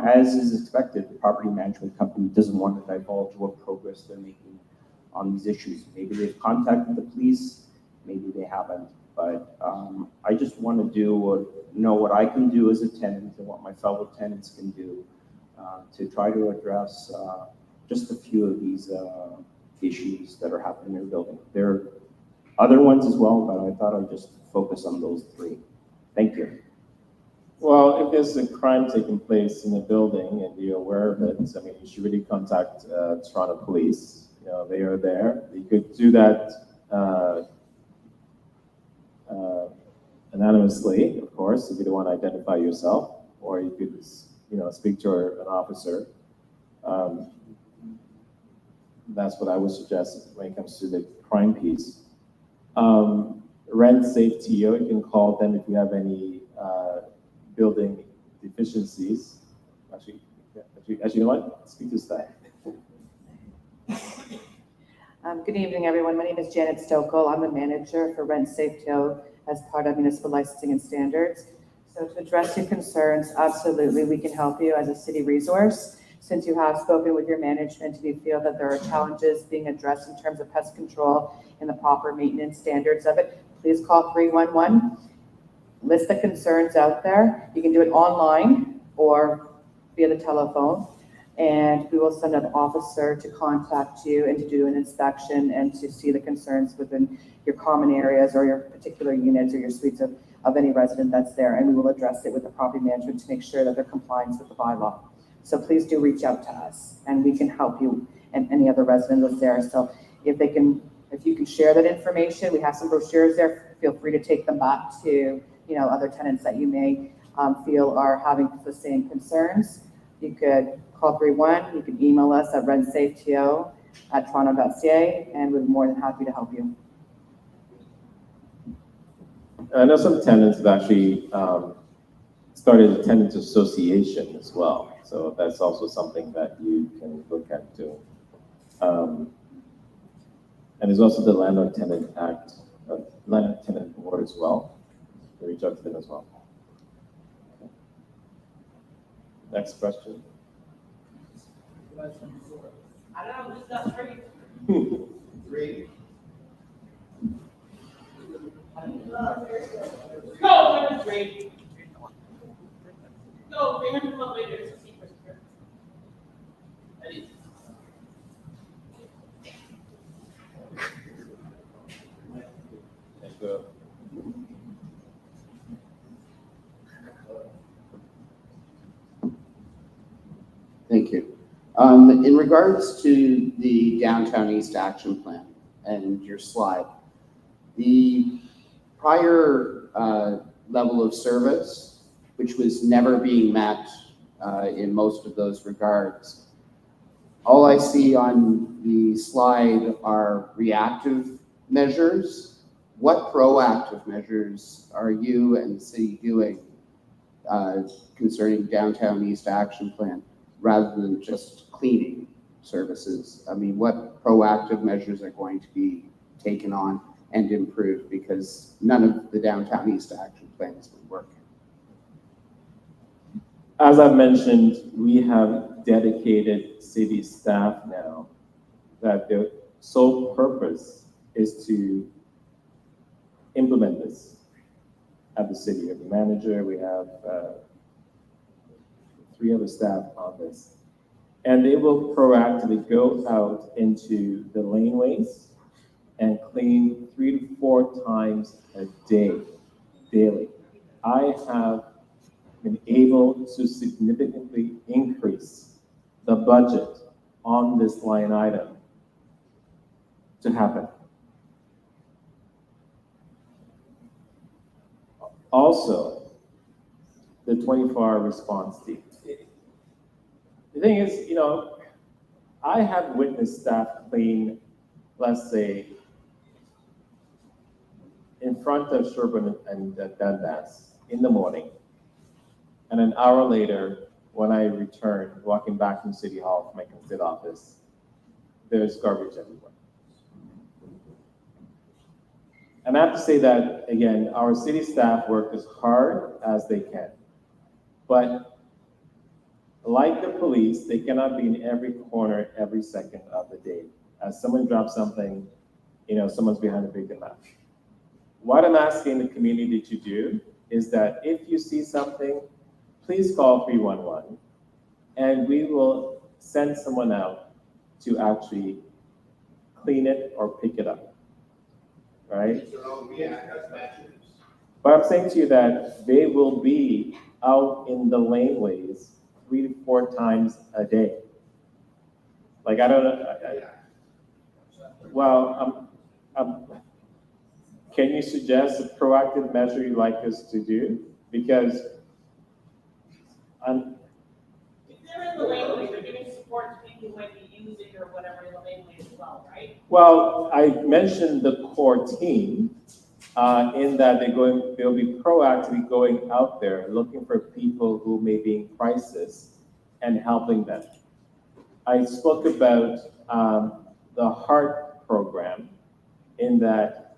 Speaker 6: as is expected, the property management company doesn't want to divulge what progress they're making on these issues. Maybe they've contacted the police, maybe they haven't. But I just want to know what I can do as a tenant and what my fellow tenants can do to try to address just a few of these issues that are happening in the building. There are other ones as well, but I thought I'd just focus on those three. Thank you.
Speaker 1: Well, if there's a crime taking place in the building and you're aware of it, you should really contact Toronto Police. They are there. You could do that anonymously, of course, if you don't want to identify yourself, or you could, speak to an officer. That's what I would suggest when it comes to the crime piece. Rent Safe TO, you can call them if you have any building deficiencies. Actually, you know what? Speak to staff.
Speaker 7: Good evening, everyone. My name is Janet Stokel. I'm the manager for Rent Safe TO as part of municipal licensing and standards. So to address your concerns, absolutely, we can help you as a city resource. Since you have spoken with your management and you feel that there are challenges being addressed in terms of pest control and the proper maintenance standards of it, please call 311. List the concerns out there. You can do it online or via the telephone, and we will send an officer to contact you and to do an inspection and to see the concerns within your common areas or your particular units or your suites of any resident that's there, and we will address it with the property management to make sure that they're compliant with the bylaw. So please do reach out to us, and we can help you and any other resident that's there. So if you can share that information, we have some brochures there. Feel free to take them back to other tenants that you may feel are having the same concerns. You could call 311. You can email us at rentsafeto@toronto.ca, and we're more than happy to help you.
Speaker 1: I know some tenants have actually started a tenant association as well. So that's also something that you can look at too. And there's also the Landlord Tenant Act, Landlord Tenant Board as well. So reach out to them as well. Okay. Next question.
Speaker 4: I don't know, just got three.
Speaker 1: Three.
Speaker 4: Go, number three. Go, bring him up later. It's a secret here. Ready?
Speaker 1: Thank you.
Speaker 8: In regards to the Downtown East Action Plan and your slide, the prior level of service, which was never being met in most of those regards, all I see on the slide are reactive measures. What proactive measures are you and the city doing concerning Downtown East Action Plan, rather than just cleaning services? I mean, what proactive measures are going to be taken on and improved, because none of the Downtown East Action Plan has been working?
Speaker 1: As I've mentioned, we have dedicated city staff now that their sole purpose is to implement this at the city. We have the manager, we have 3 other staff on this. And they will proactively go out into the laneways and clean 3 to 4 times a day, daily. I have been able to significantly increase the budget on this line item to happen. Also, the 24-hour response team. The thing is, you know, I have witnessed staff clean, let's say, in front of Sherburne and Dundas in the morning. And an hour later, when I return, walking back from City Hall from my consent office, there's garbage everywhere. And I have to say that, again, our city staff work as hard as they can. But like the police, they cannot be in every corner every second of the day. As someone drops something, you know, someone's behind a big glass. What I'm asking the community to do is that if you see something, please call 311, and we will send someone out to actually clean it or pick it up, right? But I'm saying to you that they will be out in the laneways 3 to 4 times a day. Like, I don't know. Can you suggest a proactive measure you'd like us to do? Because
Speaker 4: If they're in the laneway, they're giving support to people who might be using or whatever in the laneway as well, right?
Speaker 1: well, I mentioned the core team in that they'll be proactively going out there looking for people who may be in crisis and helping them. I spoke about the HEART program in that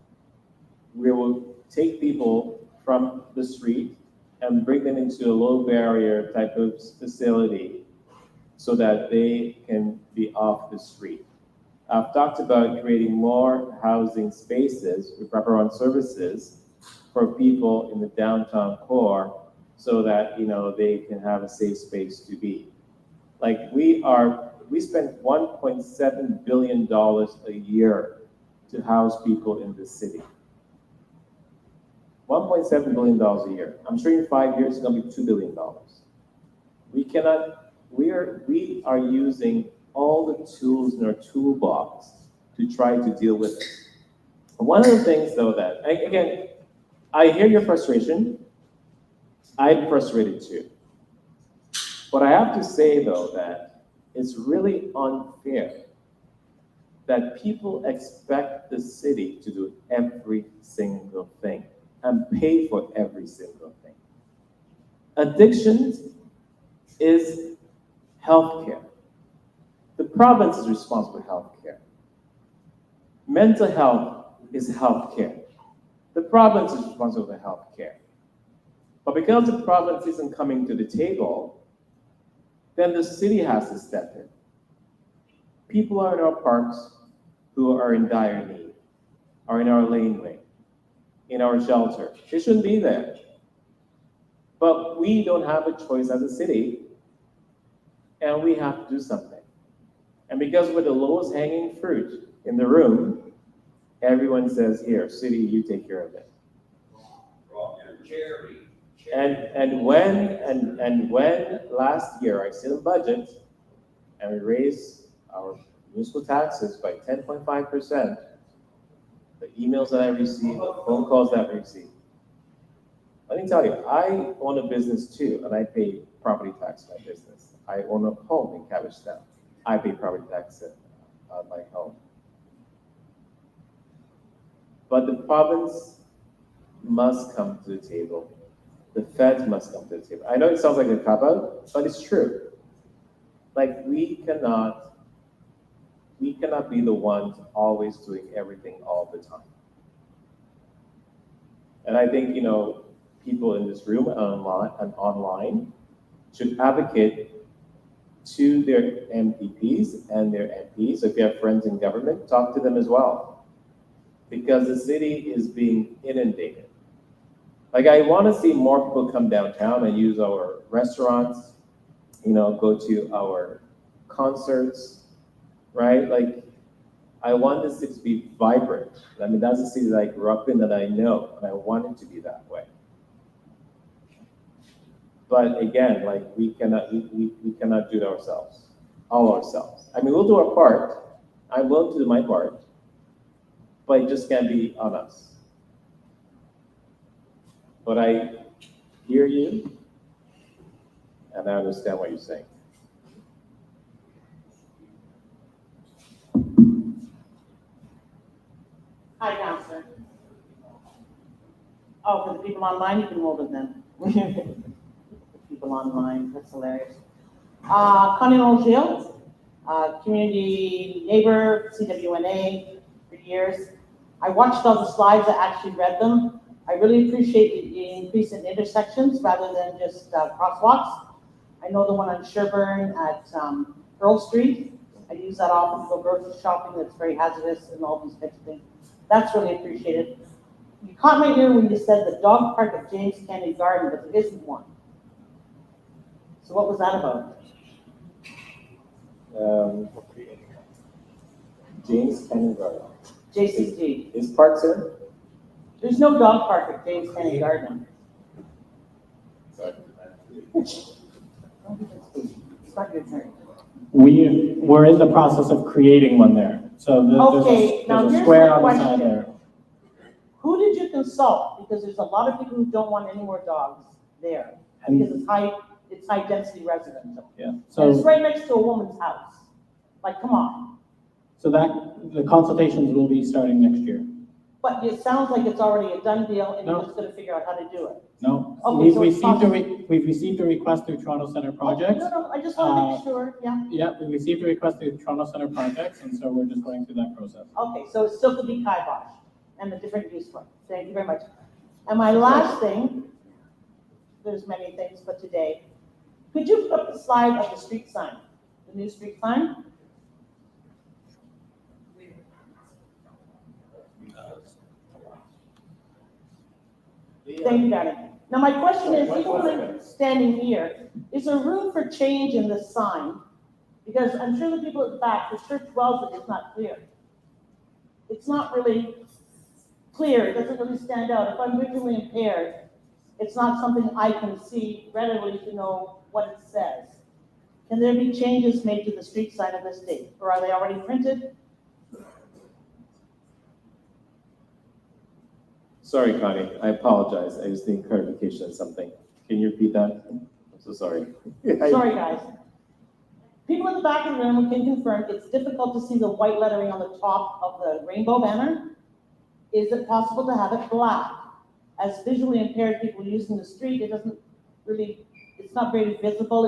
Speaker 1: we will take people from the street and bring them into a low barrier type of facility so that they can be off the street. I've talked about creating more housing spaces with wraparound services for people in the downtown core so that, you know, they can have a safe space to be. Like we spend $1.7 billion a year to house people in this city. $1.7 billion a year. I'm sure in 5 years it's going to be $2 billion. We are using all the tools in our toolbox to try to deal with it. One of the things, though, that, again, I hear your frustration. I'm frustrated too. But I have to say, though, that it's really unfair that people expect the city to do every single thing and pay for every single thing. Addictions is healthcare. The province is responsible for healthcare. Mental health is healthcare. The province is responsible for healthcare. But because the province isn't coming to the table, then the city has to step in. People are in our parks who are in dire need, are in our laneway, in our shelter. They shouldn't be there. But we don't have a choice as a city, and we have to do something. And because we're the lowest hanging fruit in the room, everyone says, here, city, you take care of it. And when last year I said budget, and we raise our municipal taxes by 10.5%, the emails that I receive, the phone calls that I receive. Let me tell you, I own a business too, and I pay property tax on my business. I own a home in Cabbagetown. I pay property tax on my home. But the province must come to the table. The feds must come to the table. I know it sounds like a cop-out, but it's true. Like, we cannot be the ones always doing everything all the time. And I think, people in this room and online should advocate to their MPPs and their MPs. So if you have friends in government, talk to them as well. Because the city is being inundated. Like, I want to see more people come downtown and use our restaurants, go to our concerts, right? Like, I want the city to be vibrant. I mean, that's the city that I grew up in, that I know, and I want it to be that way. But again, like, we cannot do it ourselves, all ourselves. I mean, we'll do our part. I'm willing to do my part, but it just can't be on us. But I hear you, and I understand what you're saying.
Speaker 4: Hi, Counselor. Oh, for the people online, you can hold it then. People online, that's hilarious. Connie O'Gill, community neighbor, CWNA for years. I watched all the slides, I actually read them. I really appreciate the increase in intersections rather than just crosswalks. I know the one on Sherburne at Earl Street. I use that often for grocery shopping. That's very hazardous and all these types of things. That's really appreciated. You caught my ear when you said the dog park at James Kennedy Garden, but there isn't one. So what was that about?
Speaker 1: James Kennedy Garden.
Speaker 4: JCG.
Speaker 1: Is parks there?
Speaker 4: There's no dog park at James Kennedy Garden.
Speaker 1: Sorry.
Speaker 4: It's not your turn.
Speaker 3: We're in the process of creating one there. So
Speaker 4: Okay, now
Speaker 3: there's a
Speaker 4: here's
Speaker 3: square
Speaker 4: my
Speaker 3: on the side
Speaker 4: question.
Speaker 3: there.
Speaker 4: Who did you consult? Because there's a lot of people who don't want any more dogs there.
Speaker 3: And-
Speaker 4: Because it's high density residential.
Speaker 3: Yeah.
Speaker 4: And it's
Speaker 3: So
Speaker 4: right next to a woman's house. Like, come on.
Speaker 3: the consultations will be starting next year.
Speaker 4: But it sounds like it's already a done deal and
Speaker 3: No.
Speaker 4: you're just gonna figure out how to do it.
Speaker 3: No,
Speaker 4: Okay,
Speaker 3: we've
Speaker 4: so it's
Speaker 3: received a request through Toronto Center Projects.
Speaker 4: No, I just wanna make sure, yeah.
Speaker 3: Yeah, we received a request through Toronto Center Projects, and so we're just going through that process.
Speaker 4: Okay, so it still could be kibosh and a different use for it. Thank you very much. And my last thing, there's many things, but today, could you put up the slide of the street sign, the new street sign? Thank you, darling. Now, my question is, even when I'm standing here, is there room for change in this sign? Because I'm sure the people at the back, the Church-Wellesley is not clear. It's not really clear, it doesn't really stand out. If I'm visually impaired, it's not something I can see readily to know what it says. Can there be changes made to the street sign of this date, or are they already printed?
Speaker 1: Sorry, Connie, I apologize. I just need clarification on something. Can you repeat that? I'm so sorry.
Speaker 4: Sorry, guys. People in the back of the room can confirm it's difficult to see the white lettering on the top of the rainbow banner. Is it possible to have it black? As visually impaired people using the street, it doesn't really, it's not very visible.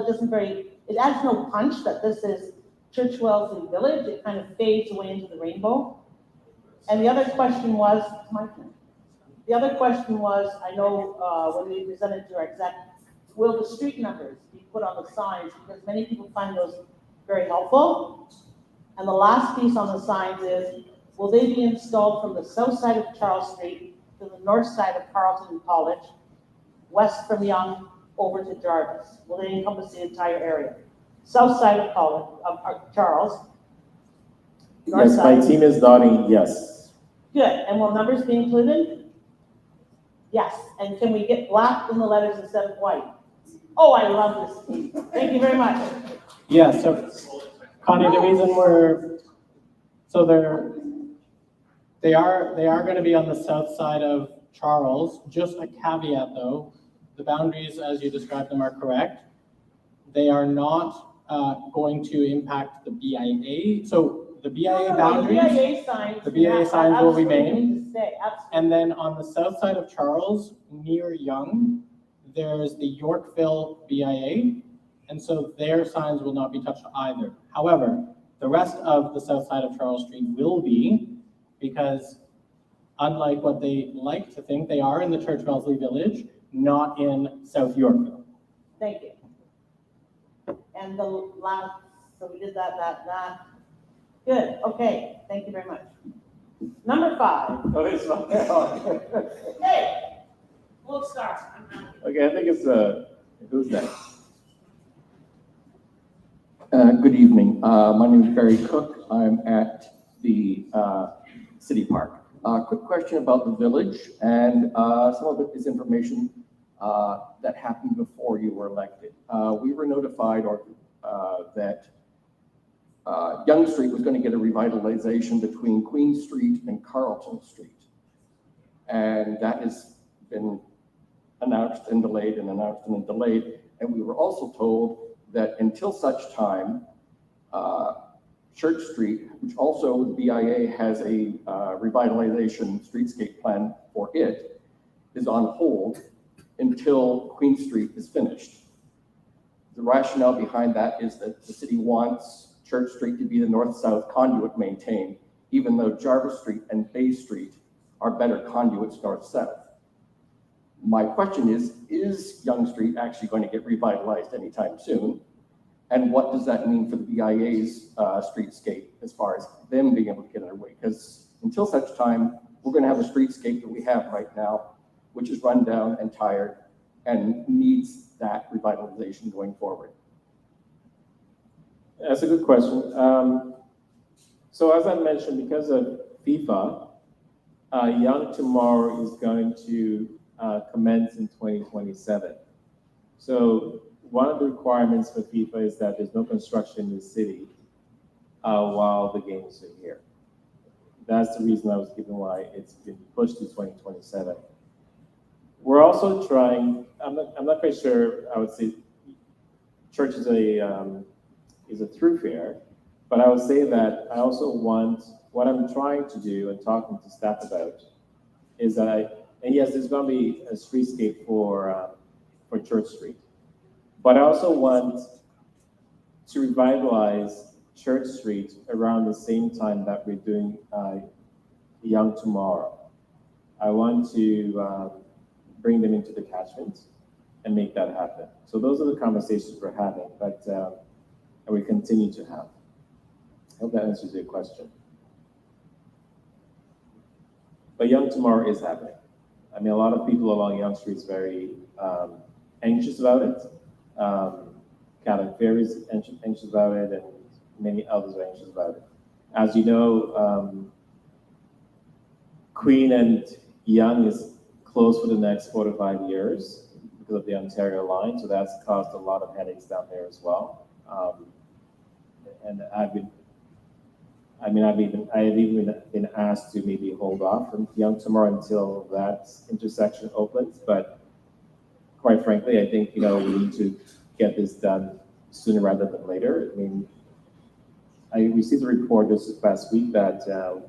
Speaker 4: It adds no punch that this is Church-Wellesley Village. It kind of fades away into the rainbow. And the other question was, I know when we presented to our exec, will the street numbers be put on the signs? Because many people find those very helpful. And the last piece on the signs is, will they be installed from the south side of Charles Street to the north side of Carleton College, west from Yonge over to Jarvis? Will they encompass the entire area? South side of Charles. North
Speaker 1: Yes, my
Speaker 4: side.
Speaker 1: team is nodding yes.
Speaker 4: Good, and will numbers be included? Yes, and can we get black in the letters instead of white? Oh, I love this team. Thank you very much.
Speaker 3: Yeah, so Connie, the reason they are gonna be on the south side of Charles. Just a caveat though, the boundaries as you described them are correct. They are not going to impact the BIA. So the BIA boundaries, the BIA signs will remain. And then on the south side of Charles, near Yonge, there's the Yorkville BIA. And so their signs will not be touched either. However, the rest of the south side of Charles Street will be, because unlike what they like to think, they are in the Church-Wellesley Village, not in South Yorkville.
Speaker 4: Thank you. And the last, so we did that. Good, okay, thank you very much. Number 5.
Speaker 1: Oh, it's not.
Speaker 4: Hey, we'll start.
Speaker 1: Okay, I think it's, who's next?
Speaker 9: Good evening. My name is Barry Cook. I'm at the City Park. Quick question about the village, and some of it is information that happened before you were elected. We were notified that Yonge Street was going to get a revitalization between Queen Street and Carlton Street. And that has been announced and delayed and announced and delayed. And we were also told that until such time, Church Street, which also the BIA has a revitalization streetscape plan for it, is on hold until Queen Street is finished. The rationale behind that is that the city wants Church Street to be the north-south conduit maintained, even though Jarvis Street and Bay Street are better conduits north-south. My question is Yonge Street actually going to get revitalized anytime soon? And what does that mean for the BIA's streetscape as far as them being able to get underway? Because until such time, we're going to have a streetscape that we have right now, which is run down and tired and needs that revitalization going forward.
Speaker 1: That's a good question. So as I mentioned, because of FIFA, Young Tomorrow is going to commence in 2027. So one of the requirements for FIFA is that there's no construction in the city while the games are here. That's the reason I was given why it's been pushed to 2027. We're also trying, I'm not quite sure, I would say church is a thoroughfare, but I would say that I also want, what I'm trying to do and talking to staff about is that and yes, there's going to be a streetscape for Church Street, but I also want to revitalize Church Street around the same time that we're doing Young Tomorrow. I want to bring them into the catchment and make that happen. So those are the conversations we're having, but and we continue to have. I hope that answers your question. But Young Tomorrow is happening. I mean, a lot of people along Yonge Street is very anxious about it. Catholic Fair is anxious about it, and many others are anxious about it. As you know, Queen and Yonge is closed for the next 4 to 5 years because of the Ontario line, so that's caused a lot of headaches down there as well. And I have even been asked to maybe hold off from Young Tomorrow until that intersection opens. But quite frankly, I think, we need to get this done sooner rather than later. I mean, I received a report this past week that the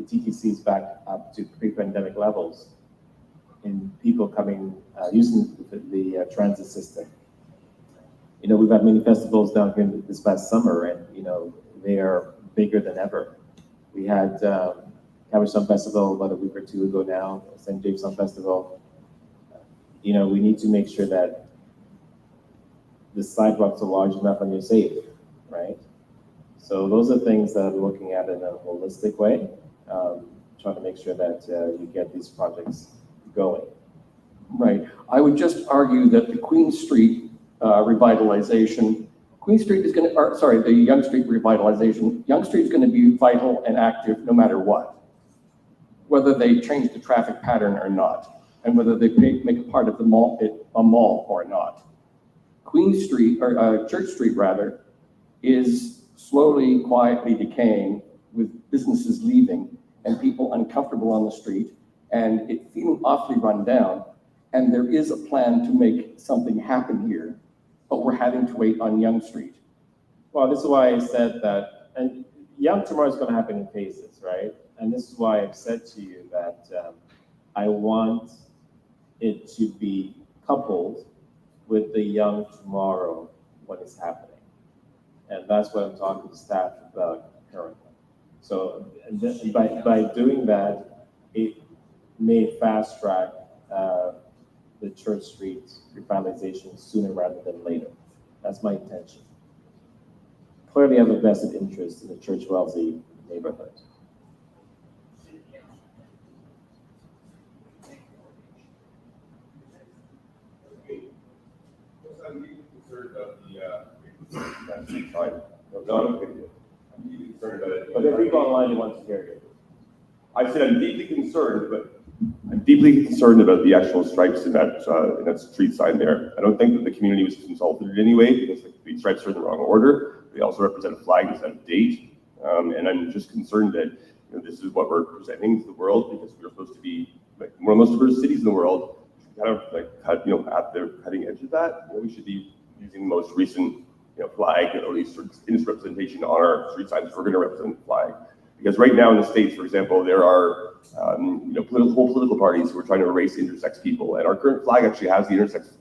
Speaker 1: TTC is back up to pre-pandemic levels in people coming, using the transit system. We've had many festivals down here this past summer, and, they are bigger than ever. We had Cabbage Sun Festival about a week or two ago now, St. James Sun Festival. We need to make sure that the sidewalks are large enough and you're safe, right? So those are things that I'm looking at in a holistic way, trying to make sure that we get these projects going.
Speaker 9: Right. I would just argue that the Queen Street revitalization, the Yonge Street revitalization, Yonge Street is going to be vital and active no matter what, whether they change the traffic pattern or not, and whether they make a part of the mall, a mall or not. Queen Street, or Church Street rather, is slowly, quietly decaying with businesses leaving and people uncomfortable on the street and it feeling awfully run down. And there is a plan to make something happen here, but we're having to wait on Yonge Street.
Speaker 1: Well, this is why I said that, and Young Tomorrow is going to happen in phases, right? And this is why I've said to you that I want it to be coupled with the Young Tomorrow when it's happening. And that's what I'm talking to staff about currently. So by doing that, it may fast track the Church Street revitalization sooner rather than later. That's my intention. Clearly, I have a vested interest in the Church-Wellesley neighborhood.
Speaker 10: I'm deeply concerned about the, fine. No, I'm deeply concerned about it.
Speaker 1: But if people online, you want to hear you.
Speaker 10: I said I'm deeply concerned, but I'm deeply concerned about the actual stripes in that street sign there. I don't think that the community was consulted in any way because the stripes are in the wrong order. They also represent a flag that's out of date. And I'm just concerned that this is what we're presenting to the world because we're supposed to be like one of the most diverse cities in the world. Kind of like at the cutting edge of that. We should be using the most recent flag, or at least in its representation on our street signs if we're going to represent the flag. Because right now in the States, for example, there are whole political parties who are trying to erase intersex people, and our current flag actually has the intersex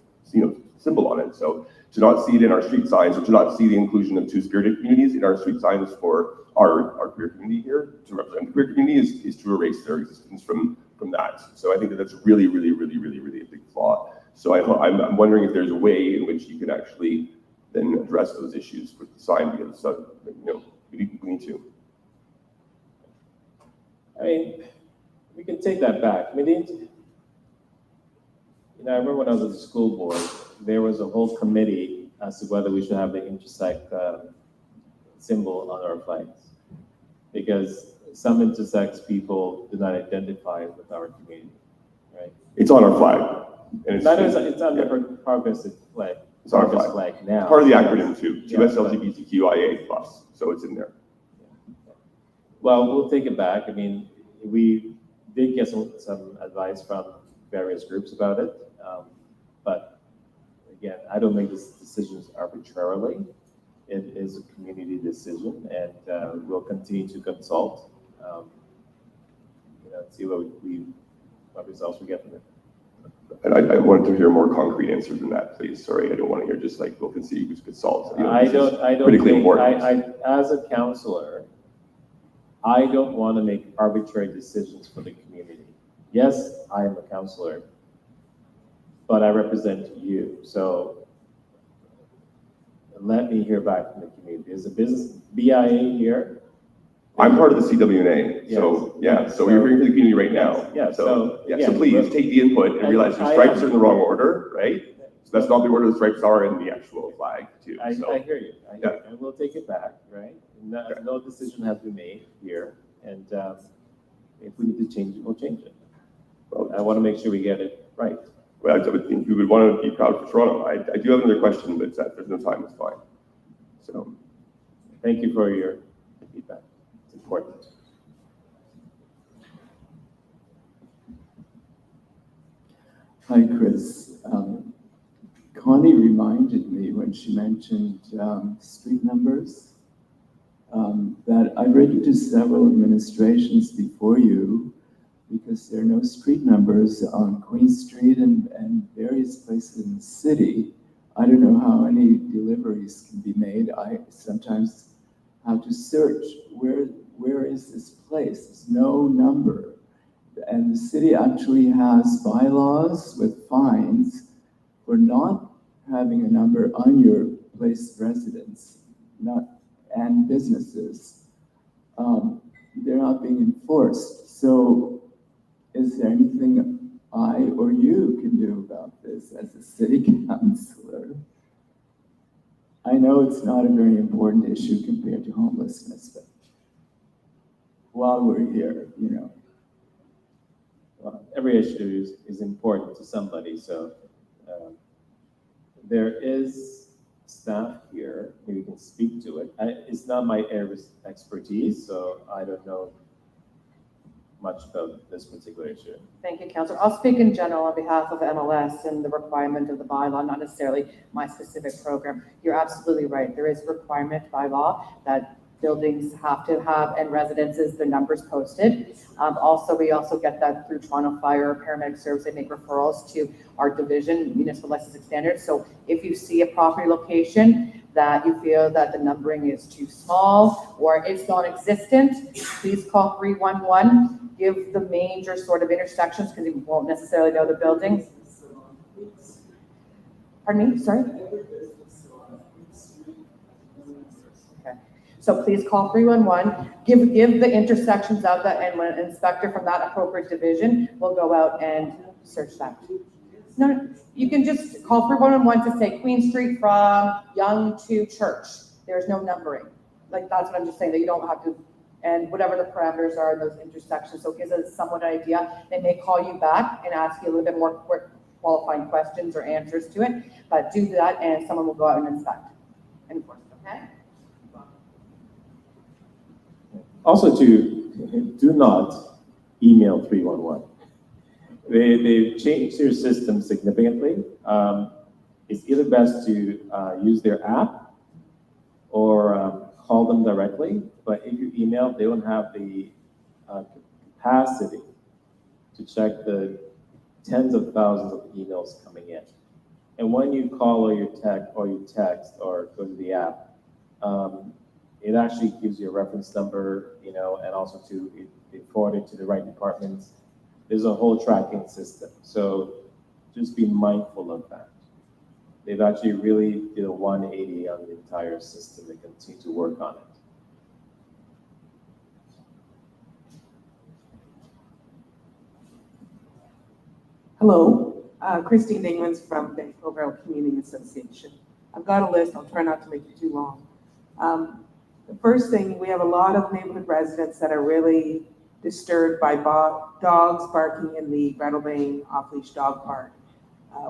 Speaker 10: symbol on it. So to not see it in our street signs, or to not see the inclusion of two-spirited communities in our street signs for our queer community here, to represent the queer community, is to erase their existence from that. So I think that that's really, really, really, really, really a big flaw. So I'm wondering if there's a way in which you could actually then address those issues with the sign, because we need to.
Speaker 1: I mean, we can take that back. I mean, I remember when I was at the school board, there was a whole committee as to whether we should have the intersect symbol on our flags, because some intersex people do not identify with our community, right?
Speaker 10: It's on our flag. And
Speaker 1: it's on the progressive flag.
Speaker 10: It's on our flag
Speaker 1: now.
Speaker 10: It's part of the acronym too.
Speaker 1: Yeah,
Speaker 10: LGBTQIA+, so it's in there.
Speaker 1: Well, we'll take it back. I mean, we did get some advice from various groups about it, but again, I don't make these decisions arbitrarily. It is a community decision, and we'll continue to consult, see what results we get from it.
Speaker 10: And I wanted to hear a more concrete answer than that, please. Sorry, I don't want to hear just like, we'll concede, we consult.
Speaker 1: I don't
Speaker 10: critically
Speaker 1: think,
Speaker 10: important.
Speaker 1: As a counselor, I don't want to make arbitrary decisions for the community. Yes, I am a counselor, but I represent you. So let me hear back from the community. There's a business BIA here.
Speaker 10: I'm part of the CWNA,
Speaker 1: Yes.
Speaker 10: so yeah, so we're hearing for the community right now.
Speaker 1: Yeah,
Speaker 10: So
Speaker 1: again,
Speaker 10: please take the input and realize the
Speaker 1: I
Speaker 10: stripes are in the wrong order, right? So that's not the order the stripes are in the actual flag too.
Speaker 1: I hear you.
Speaker 10: Yeah.
Speaker 1: And we'll take it back, right? No decision has been made here, and if we need to change it, we'll change it.
Speaker 10: Well,
Speaker 1: I want to make sure we get it right.
Speaker 10: Well, I would think we would want to be proud for Toronto. I do have another question, but if there's no time, it's fine. So,
Speaker 1: Thank you for your feedback. It's important.
Speaker 11: Hi, Chris. Connie reminded me when she mentioned street numbers that I read into several administrations before you because there are no street numbers on Queen Street and various places in the city. I don't know how any deliveries can be made. I sometimes have to search where is this place? There's no number. And the city actually has bylaws with fines for not having a number on your place of residence, and businesses. They're not being enforced. So is there anything I or you can do about this as a city councilor? I know it's not a very important issue compared to homelessness, but while we're here,
Speaker 1: Well, every issue is important to somebody, so there is staff here, maybe can speak to it. It's not my area of expertise, so I don't know much about this particular issue.
Speaker 7: Thank you, Councillor. I'll speak in general on behalf of MLS and the requirement of the bylaw, not necessarily my specific program. You're absolutely right. There is a requirement by law that buildings have to have and residences, the numbers posted. We also get that through Toronto Fire Paramedic Service. They make referrals to our division, municipal licensing standards. So if you see a property location that you feel that the numbering is too small or it's non-existent, please call 311. Give the major sort of intersections because you won't necessarily know the buildings. Pardon me, sorry? Okay, so please call 311. Give the intersections of that, and when an inspector from that appropriate division will go out and search that. No, you can just call 311 to say Queen Street from Yonge to Church. There's no numbering. Like, that's what I'm just saying, that you don't have to, and whatever the parameters are in those intersections. So it gives us somewhat an idea. They may call you back and ask you a little bit more qualifying questions or answers to it, but do that and someone will go out and inspect. Enforce it, okay?
Speaker 1: Also, do not email 311. They've changed their system significantly. It's either best to use their app or call them directly. But if you email, they don't have the capacity to check the tens of thousands of emails coming in. And when you call or you text or go to the app, it actually gives you a reference number, and also it forward it to the right departments. There's a whole tracking system. So just be mindful of that. They've actually really did a 180 on the entire system. They continue to work on it.
Speaker 12: Hello, Christine Dingmans from the Cloverhill Community Association. I've got a list, I'll try not to make it too long. The first thing, we have a lot of neighborhood residents that are really disturbed by dogs barking in the Brattlebane off-leash dog park.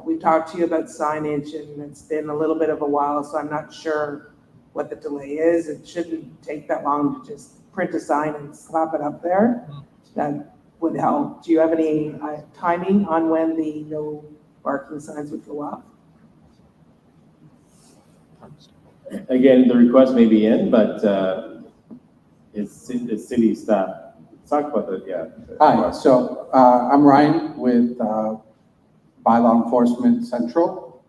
Speaker 12: We've talked to you about signage and it's been a little bit of a while, so I'm not sure what the delay is. It shouldn't take that long to just print a sign and slap it up there. That would help. Do you have any timing on when the no barking signs would go up?
Speaker 1: Again, the request may be in, but it's city staff. Talk about that, yeah.
Speaker 13: Hi, so I'm Ryan with Bylaw Enforcement Central.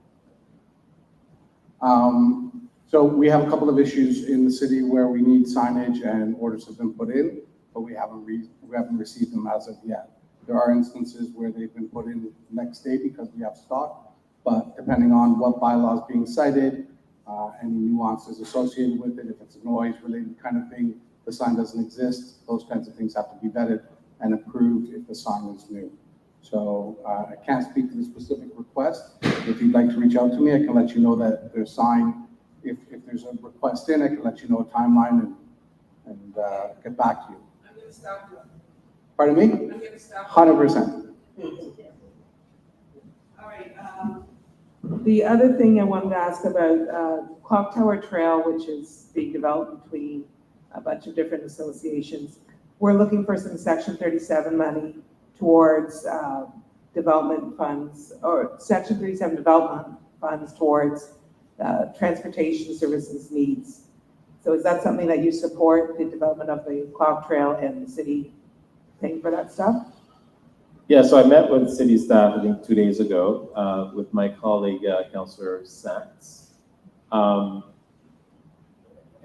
Speaker 13: So we have a couple of issues in the city where we need signage and orders have been put in, but we haven't received them as of yet. There are instances where they've been put in the next day because we have stock, but depending on what bylaw is being cited, any nuances associated with it, if it's a noise-related kind of thing, the sign doesn't exist, those kinds of things have to be vetted and approved if the sign is new. So I can't speak to the specific request. If you'd like to reach out to me, I can let you know that there's sign. If there's a request in, I can let you know a timeline and get back to you.
Speaker 12: I'm going to stop you.
Speaker 13: Pardon me?
Speaker 12: I'm going to stop you.
Speaker 13: 100%.
Speaker 12: All right. The other thing I wanted to ask about Clock Tower Trail, which is being developed between a bunch of different associations. We're looking for some Section 37 money towards development funds, or Section 37 development funds towards transportation services needs. So is that something that you support, the development of the Clock Trail and the city paying for that stuff?
Speaker 1: Yeah, so I met with city staff, I think 2 days ago, with my colleague, Councillor Sachs.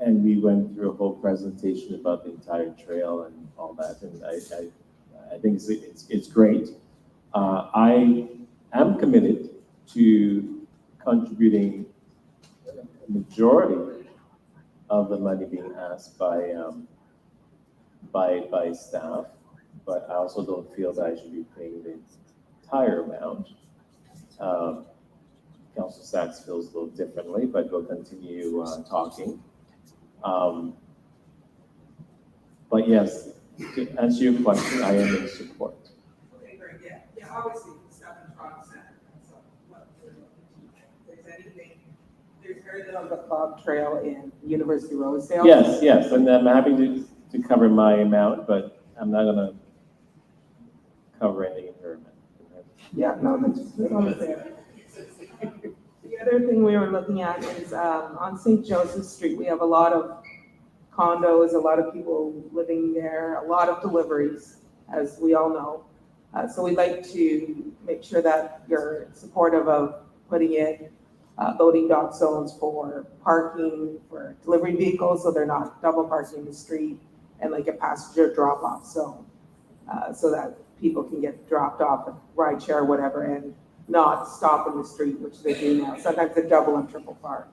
Speaker 1: And we went through a whole presentation about the entire trail and all that, and I think it's great. I am committed to contributing a majority of the money being asked by staff, but I also don't feel that I should be paying the entire amount. Councilor Sachs feels a little differently, but we'll continue talking. But yes, to answer your question, I am in support.
Speaker 12: Okay, great. Yeah, obviously, stuff in Toronto Center. So, if there's anything There's very little of the club trail in University Rosedale.
Speaker 1: Yes, and I'm happy to cover my amount, but I'm not gonna cover anything in her amount.
Speaker 12: Yeah, no, that's all I'm saying. The other thing we were looking at is, on St. Joseph Street, we have a lot of condos, a lot of people living there, a lot of deliveries, as we all know. So we'd like to make sure that you're supportive of putting in loading dock zones for parking, for delivery vehicles, so they're not double parking in the street, and like a passenger drop-off zone, so that people can get dropped off at ride share or whatever and not stop in the street, which they do now. Sometimes they double and triple park.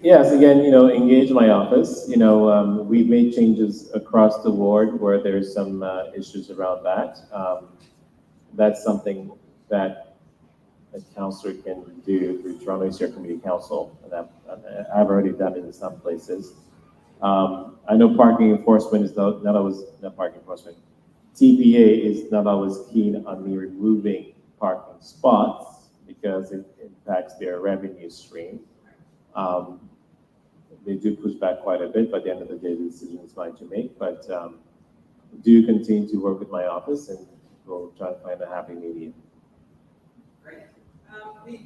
Speaker 1: Yes, again, engage my office. We've made changes across the board where there's some issues around that. That's something that a councillor can do through Toronto East Area Community Council, and I've already done it in some places. I know parking enforcement is not always, not parking enforcement. TPA is not always keen on me removing parking spots because it impacts their revenue stream. They do push back quite a bit, but at the end of the day, the decision is mine to make. But do continue to work with my office, and we'll try to find a happy medium.
Speaker 12: Great.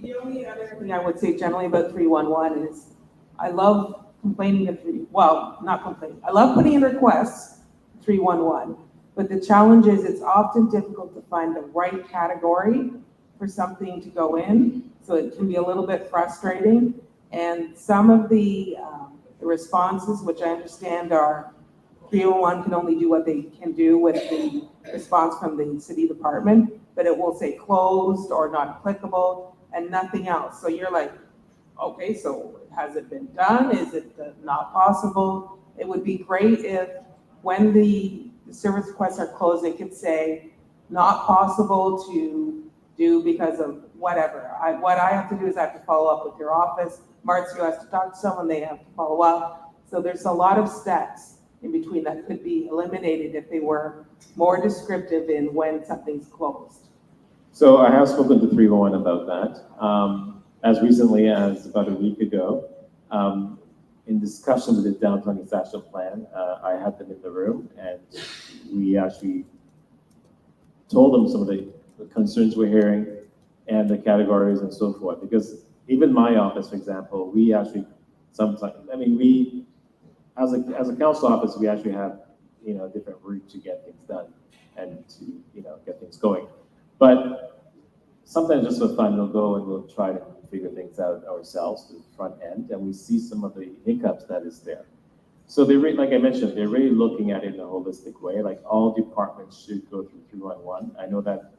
Speaker 12: The only other thing I would say generally about 311 is I love complaining to not complaining. I love putting in requests 311, but the challenge is it's often difficult to find the right category for something to go in. So it can be a little bit frustrating. And some of the responses, which I understand are 301 can only do what they can do with the response from the city department, but it will say closed or not applicable and nothing else. So you're like, okay, so has it been done? Is it not possible? It would be great if when the service requests are closed, it could say not possible to do because of whatever. What I have to do is I have to follow up with your office. Marcio has to talk to someone, they have to follow up. So there's a lot of steps in between that could be eliminated if they were more descriptive in when something's closed.
Speaker 1: So I have spoken to 311 about that. As recently as about a week ago, in discussion with the Downtown East Action Plan, I had them in the room and we actually told them some of the concerns we're hearing and the categories and so forth. Because even my office, for example, we actually sometimes, we, as a council office, we actually have, a different route to get things done and to, get things going. But sometimes just for fun, we'll go and we'll try to figure things out ourselves to the front end, and we see some of the hiccups that is there. So like I mentioned, they're really looking at it in a holistic way. Like all departments should go through 311. I know that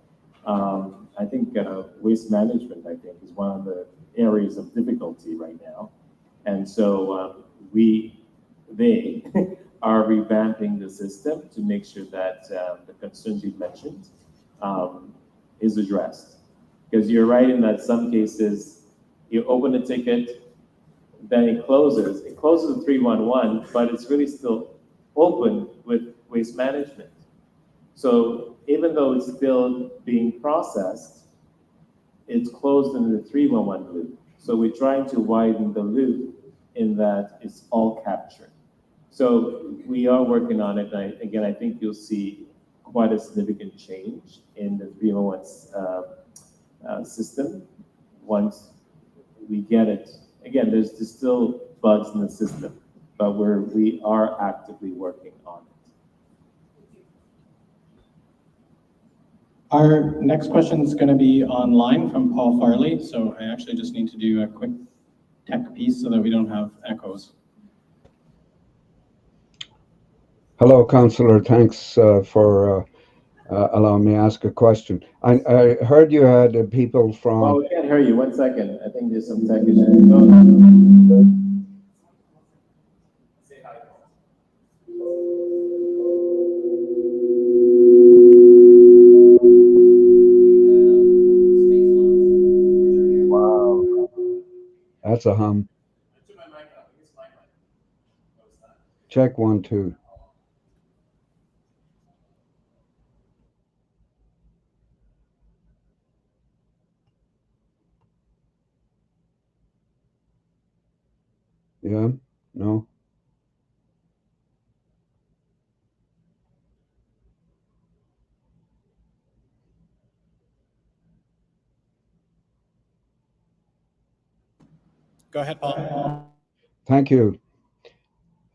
Speaker 1: I think waste management, is one of the areas of difficulty right now. And so they are revamping the system to make sure that the concerns you mentioned is addressed. Because you're right in that some cases, you open a ticket, then it closes. It closes at 311, but it's really still open with waste management. So even though it's still being processed, it's closed in the 311 loop. So we're trying to widen the loop in that it's all captured. So we are working on it. And I think you'll see quite a significant change in the 311 system once we get it. Again, there's still bugs in the system, but we are actively working on it.
Speaker 3: Our next question is going to be online from Paul Farley. So I actually just need to do a quick tech piece so that we don't have echoes.
Speaker 14: Hello, Councillor. Thanks for allowing me to ask a question. I heard you had people from...
Speaker 1: Oh, we can't hear you. 1 second. I think there's some tech issues. Say hi.
Speaker 14: Wow. That's a hum. Check 1, 2. Yeah, no?
Speaker 3: Go ahead, Paul.
Speaker 14: Thank you.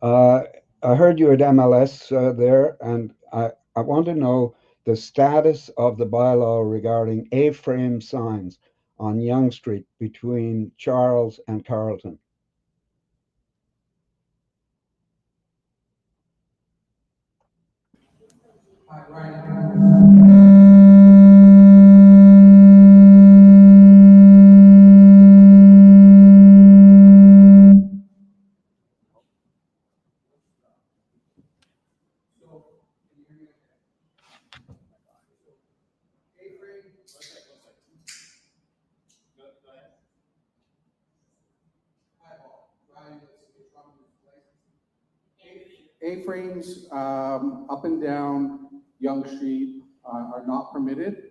Speaker 14: Uh, I heard you at MLS there, and I want to know the status of the bylaw regarding A-frame signs on Young Street between Charles and Carlton.
Speaker 13: Hi, Ryan. A-frames up and down Young Street are not permitted.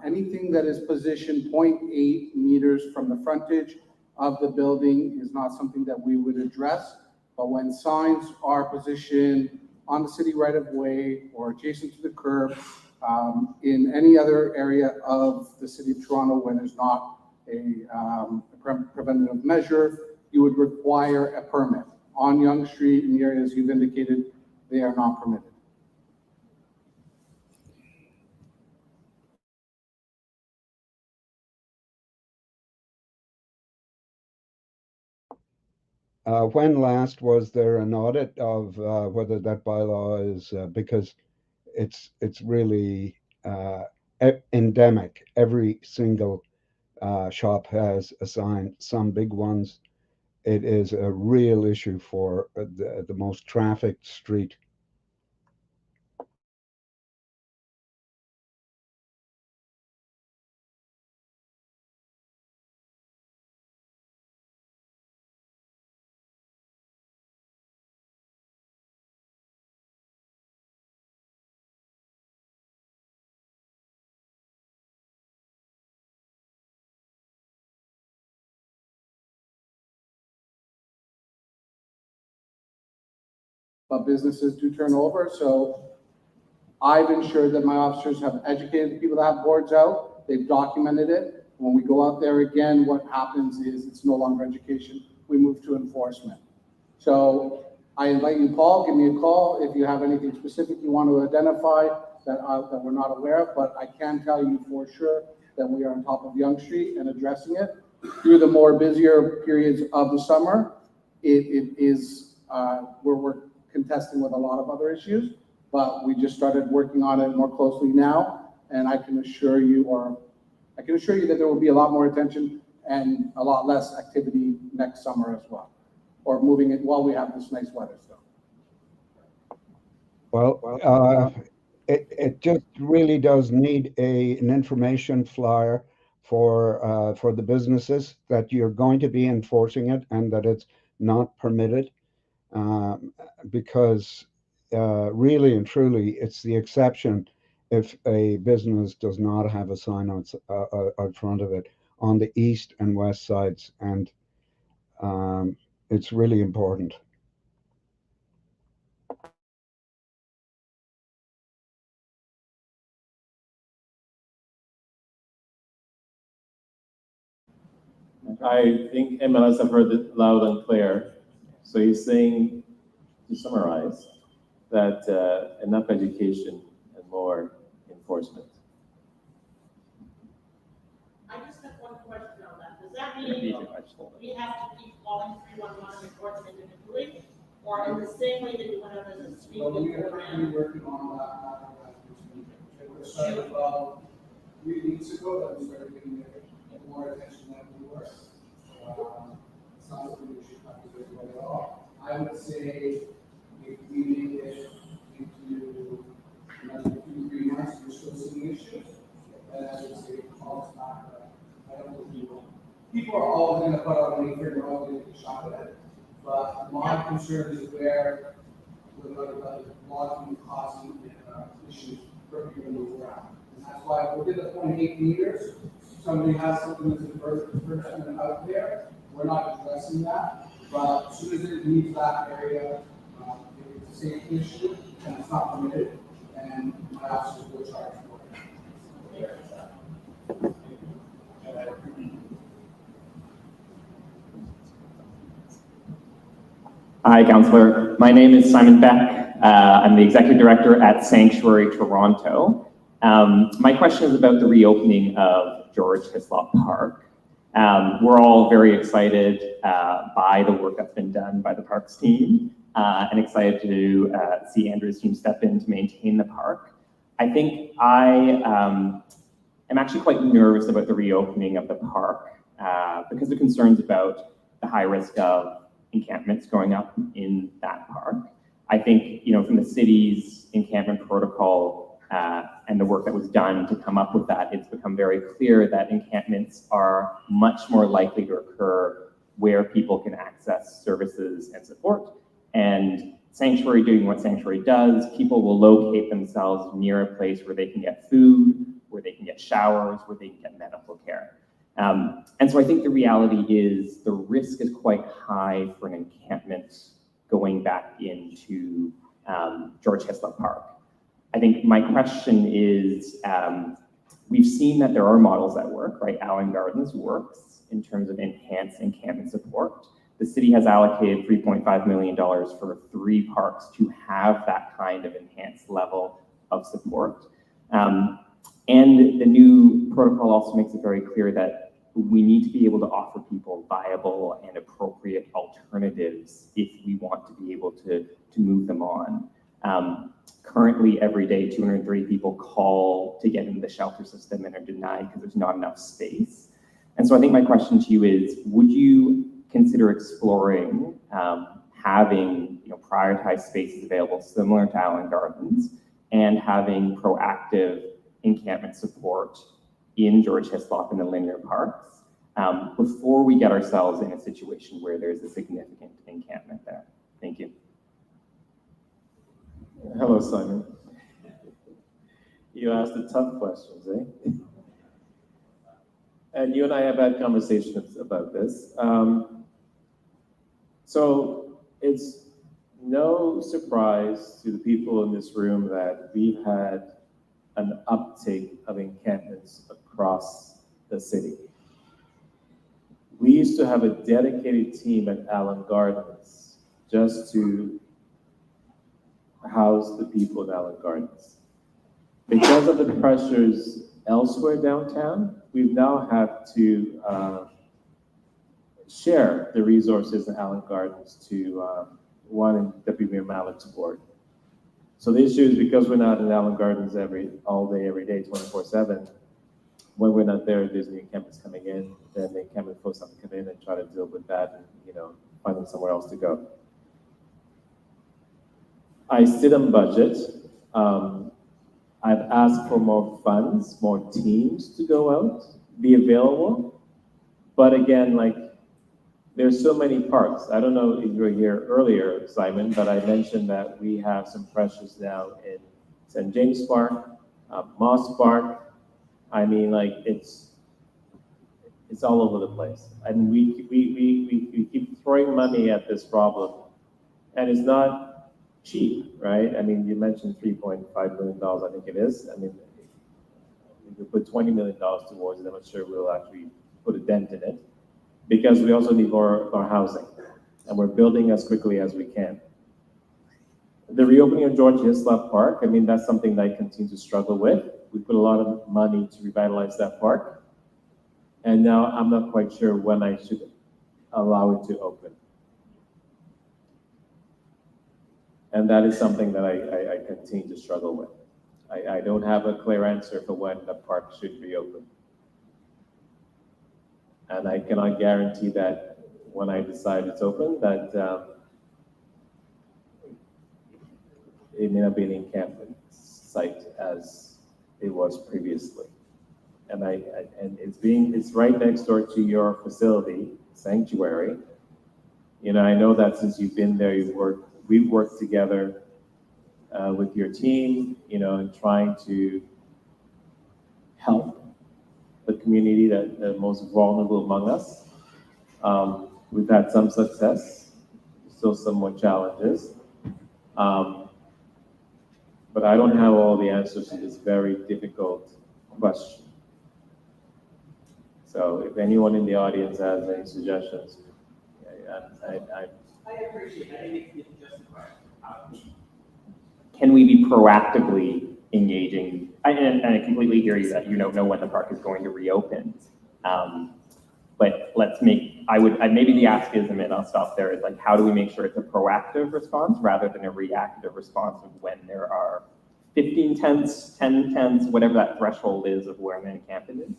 Speaker 13: Anything that is positioned 0.8 meters from the frontage of the building is not something that we would address. But when signs are positioned on the city right of way or adjacent to the curb, in any other area of the city of Toronto where there's not a preventative measure, you would require a permit. On Young Street, in the areas you've indicated, they are not permitted.
Speaker 14: When last was there an audit of whether that bylaw is, because it's really endemic. Every single shop has a sign, some big ones. It is a real issue for the most trafficked street.
Speaker 13: But businesses do turn over, so I've ensured that my officers have educated the people that have boards out, they've documented it. When we go out there again, what happens is it's no longer education, we move to enforcement. So I invite you, Paul, give me a call if you have anything specific you want to identify that we're not aware of, but I can tell you for sure that we are on top of Yonge Street and addressing it. Through the more busier periods of the summer, it is, we're contesting with a lot of other issues, but we just started working on it more closely now, and I can assure you that there will be a lot more attention and a lot less activity next summer as well, or moving it while we have this nice weather still.
Speaker 14: Well, it just really does need an information flyer for the businesses that you're going to be enforcing it and that it's not permitted. Because really and truly, it's the exception if a business does not have a sign out front of it on the east and west sides, and it's really important.
Speaker 1: I think MLS have heard it loud and clear. So he's saying, to summarize, that enough education and more enforcement.
Speaker 4: I just have one question on that. Does that mean we have to keep calling 311 and reporting individually? Or in the same way that you went out as a speed program?
Speaker 13: Working on that. We started about 3 weeks ago that we started getting more attention than we were. It's not something we should have to do at all. I would say if we make it into another 2-3 months, we're still seeing issues. And I would say call us back. I don't think we will. People are always going to put out money here, they're always going to get shot at it. But my concern is where we're going to blocking causing issues for people to move around. And that's why we did the 0.8 meters. Somebody has something that's advertisement out there, we're not addressing that. but as soon as it leaves that area, if it's a safety issue, then it's not permitted, and my officers will charge for it.
Speaker 15: Hi, Councillor. My name is Simon Beck. I'm the Executive Director at Sanctuary Toronto. My question is about the reopening of George Hislop Park. We're all very excited by the work that's been done by the Parks team and excited to see Andrew's team step in to maintain the park. I think I am actually quite nervous about the reopening of the park because of concerns about the high risk of encampments going up in that park. I think, from the city's encampment protocol and the work that was done to come up with that, it's become very clear that encampments are much more likely to occur where people can access services and support. And Sanctuary doing what Sanctuary does, people will locate themselves near a place where they can get food, where they can get showers, where they can get medical care. And so I think the reality is the risk is quite high for an encampment going back into George Hislop Park. I think my question is, we've seen that there are models that work, right? Allen Gardens works in terms of enhanced encampment support. The city has allocated $3.5 million for 3 parks to have that kind of enhanced level of support. And the new protocol also makes it very clear that we need to be able to offer people viable and appropriate alternatives if we want to be able to move them on. Currently, every day, 203 people call to get into the shelter system and are denied because there's not enough space. And so I think my question to you is, would you consider exploring having prioritized spaces available similar to Allen Gardens and having proactive encampment support in George Hislop and the linear parks before we get ourselves in a situation where there's a significant encampment there? Thank you.
Speaker 1: Hello, Simon. You asked the tough questions, eh? And you and I have had conversations about this. So it's no surprise to the people in this room that we've had an uptake of encampments across the city. We used to have a dedicated team at Allen Gardens just to house the people in Allen Gardens. Because of the pressures elsewhere downtown, we've now had to share the resources in Allen Gardens to one in WB Mallett's ward. So the issue is because we're not in Allen Gardens all day, every day, 24/7, when we're not there, there's new encampments coming in, then the encampment folks have to come in and try to deal with that and, find them somewhere else to go. I sit on budget. I've asked for more funds, more teams to go out, be available. But again, there's so many parks. I don't know if you were here earlier, Simon, but I mentioned that we have some pressures now in St. James Park, Moss Park. I mean, it's all over the place. And we keep throwing money at this problem, and it's not cheap, right? I mean, you mentioned $3.5 million, I think it is. I mean, if we put $20 million towards it, I'm not sure we'll actually put a dent in it, because we also need more housing, and we're building as quickly as we can. The reopening of George Hislop Park, I mean, that's something that I continue to struggle with. We put a lot of money to revitalize that park, and now I'm not quite sure when I should allow it to open. And that is something that I continue to struggle with. I don't have a clear answer for when the park should reopen. And I cannot guarantee that when I decide it's open, that it may not be an encampment site as it was previously. And it's right next door to your facility, Sanctuary. I know that since you've been there, we've worked together with your team, in trying to help the community that the most vulnerable among us. We've had some success, still some more challenges. But I don't have all the answers to this very difficult question. So if anyone in the audience has any suggestions,
Speaker 15: I appreciate it. Can we be proactively engaging? And I completely hear you that you don't know when the park is going to reopen. But maybe the ask is, and I'll stop there, is like, how do we make sure it's a proactive response rather than a reactive response of when there are 15 tents, 10 tents, whatever that threshold is of where man camping is.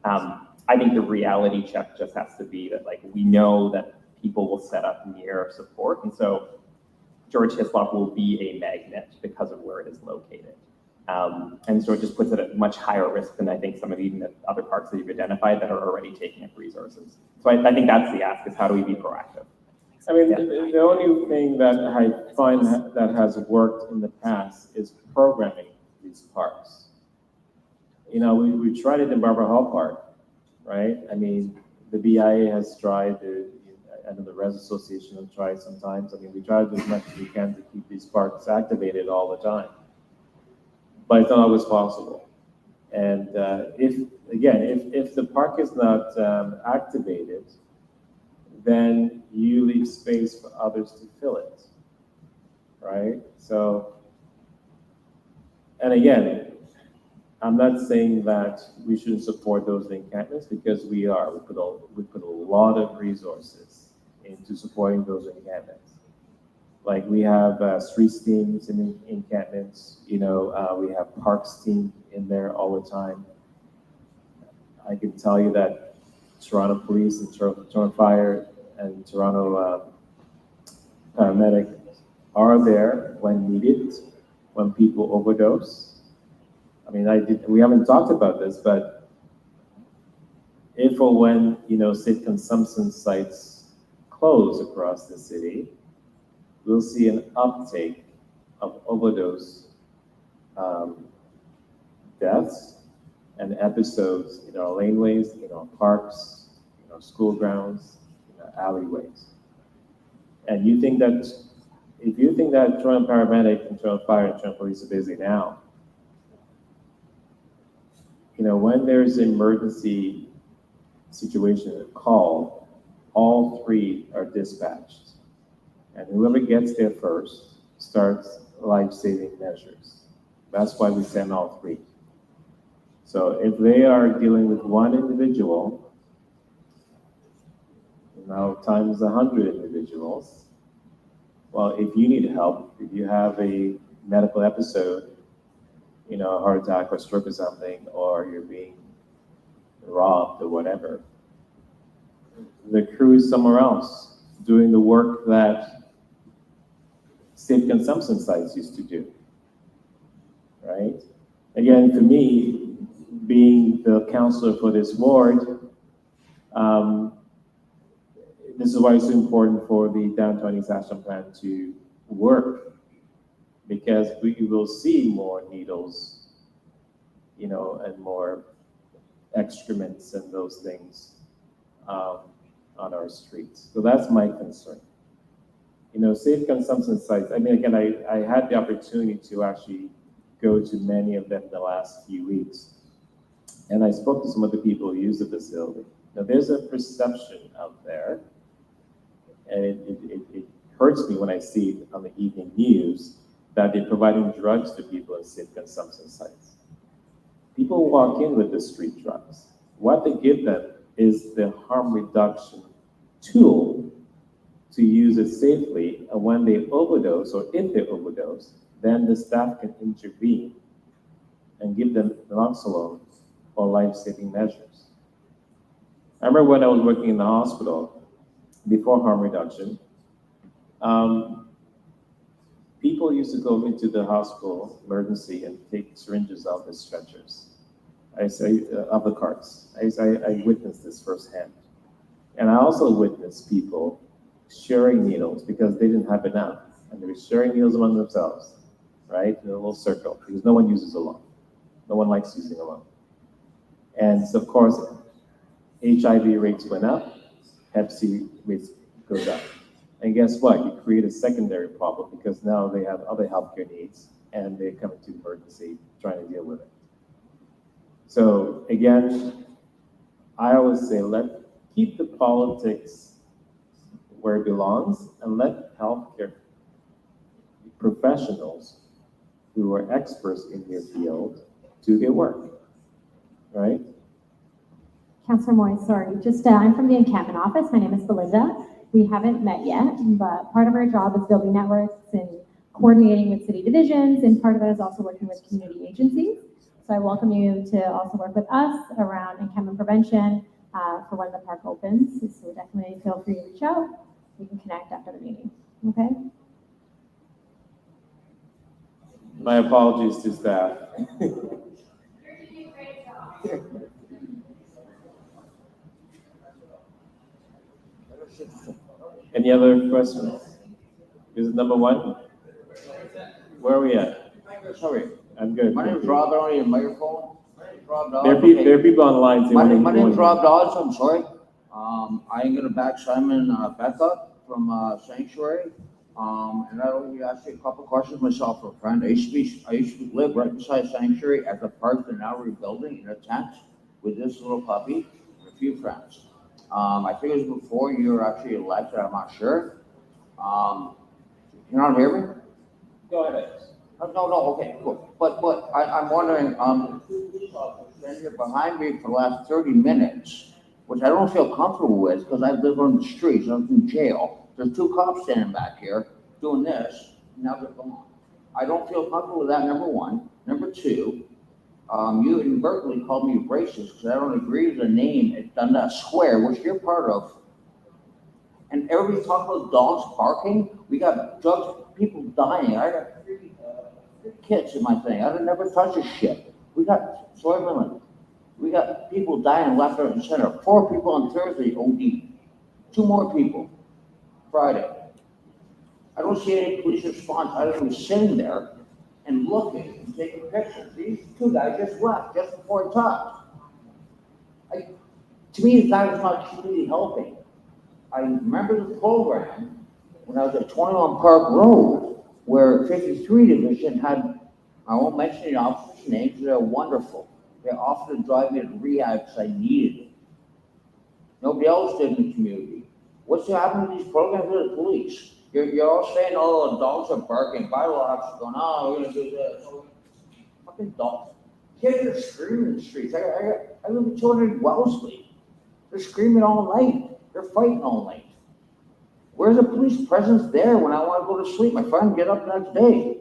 Speaker 15: I think the reality check just has to be that, like, we know that people will set up near support, and so George Hislop will be a magnet because of where it is located. And so it just puts it at much higher risk than I think some of even the other parks that you've identified that are already taking up resources. So I think that's the ask, is how do we be proactive?
Speaker 1: I mean, the only thing that I find that has worked in the past is programming these parks. You know, we tried it in Barbara Hall Park, right? I mean, the BIA has tried, I know the Res Association has tried sometimes. I mean, we try to do as much as we can to keep these parks activated all the time. But it's not always possible. And if the park is not activated, then you leave space for others to fill it, right? So, and again, I'm not saying that we shouldn't support those encampments, because we are. We put a lot of resources into supporting those encampments. Like, we have streets teams in encampments, you know, we have parks team in there all the time. I can tell you that Toronto Police and Toronto Fire and Toronto paramedic are there when needed, when people overdose. I mean, we haven't talked about this, but if or when, you know, safe consumption sites close across the city, we'll see an uptake of overdose deaths and episodes in our laneways, in our parks, in our school grounds, in our alleyways. And you think that, if you think that Toronto Paramedic and Toronto Fire and Toronto Police are busy now, you know, when there's an emergency situation, a call, all three are dispatched. And whoever gets there first starts life-saving measures. That's why we send all three. So if they are dealing with one individual, now times 100 individuals, well, if you need help, if you have a medical episode, you know, a heart attack or stroke or something, or you're being robbed or whatever, the crew is somewhere else doing the work that safe consumption sites used to do, right? Again, for me, being the counselor for this ward, this is why it's so important for the Downtown East Action Plan to work, because we will see more needles, you know, and more excrements and those things on our streets. So that's my concern. You know, safe consumption sites, I mean, again, I had the opportunity to actually go to many of them in the last few weeks. And I spoke to some of the people who use the facility. Now, there's a perception out there, and it hurts me when I see it on the evening news, that they're providing drugs to people in safe consumption sites. People walk in with the street drugs. What they give them is the harm reduction tool to use it safely, and when they overdose, or if they overdose, then the staff can intervene and give them naloxone or life-saving measures. I remember when I was working in the hospital, before harm reduction, people used to go into the hospital emergency and take syringes out the stretchers. Of the carts. I witnessed this firsthand. And I also witnessed people sharing needles because they didn't have enough. And they were sharing needles among themselves, right? In a little circle, because no one uses alone. No one likes using alone. And so, of course, HIV rates went up.
Speaker 16: Pepsi waste goes up. And guess what? You create a secondary problem because now they have other healthcare needs and they come into emergency trying to deal with it. So again, I always say keep the politics where it belongs and let healthcare professionals who are experts in their field do their work, right?
Speaker 17: Councillor Moy, sorry, I'm from the encampment office. My name is Belinda. We haven't met yet, but part of our job is building networks and coordinating with city divisions, and part of it is also working with community agencies. So I welcome you to also work with us around encampment prevention for when the park opens. So definitely feel free to reach out. We can connect after the meeting, okay?
Speaker 16: My apologies to staff. Any other questions? Is it number one? Where are we at?
Speaker 18: Sorry.
Speaker 16: I'm good.
Speaker 18: My name is Rob. I don't need a microphone. Rob Dodds.
Speaker 16: There are people online. So
Speaker 18: My name is Rob Dodds. I'm sorry. I'm going to back Simon Becca from Sanctuary. And I only ask you a couple questions myself for a friend. I used to live right beside Sanctuary at the park they're now rebuilding in a tent with this little puppy and a few friends. I think it was before you were actually elected. I'm not sure. You not hear me?
Speaker 16: Go ahead.
Speaker 18: No, okay, cool. But I'm wondering, been here behind me for the last 30 minutes, which I don't feel comfortable with because I live on the streets. I'm in jail. There's two cops standing back here doing this. Now they're gone. I don't feel comfortable with that, number one. Number two, you inadvertently called me racist because I don't agree with the name at Dundas Square, which you're part of. And everybody's talking about dogs barking. We got people dying. I got three kids in my thing. I'd never touch this shit. We got people dying left, right, and center. 4 people on Thursday OD. 2 more people Friday. I don't see any police response other than sitting there and looking and taking pictures. These 2 guys just left just before I talked. To me, that is not community helping. I remember the program when I was at 21 Park Road, where 53 Division had, I won't mention the officers' names, they're wonderful. They offered to drive me to rehab because I needed it. Nobody else did in the community. What's happening to these programs with the police? You're all saying, oh, the dogs are barking. Bylaw officers going, oh, we're going to do this. Fucking dogs. Kids are screaming in the streets. I live with children in Wellesley. They're screaming all night. They're fighting all night. Where's the police presence there when I want to go to sleep? My friend get up the next day.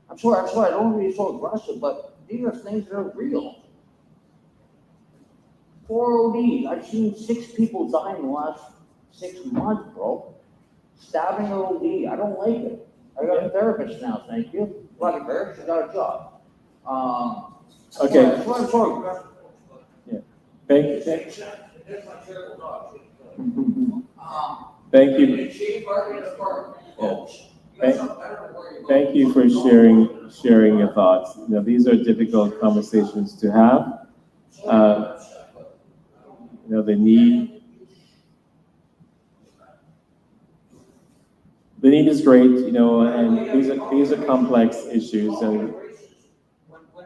Speaker 18: I'm sorry, I don't want to be so aggressive, but these are things that are real. 4 ODs. I've seen 6 people die in the last 6 months, bro. Stabbing an OD. I don't like it. I got a therapist now, thank you. Bloody bear, she got a job.
Speaker 16: Okay.
Speaker 18: Sorry.
Speaker 16: Yeah. Thank you. Yeah. Thank you for sharing your thoughts. You know, these are difficult conversations to have. You know, the need is great, you know, and these are complex issues. And
Speaker 18: When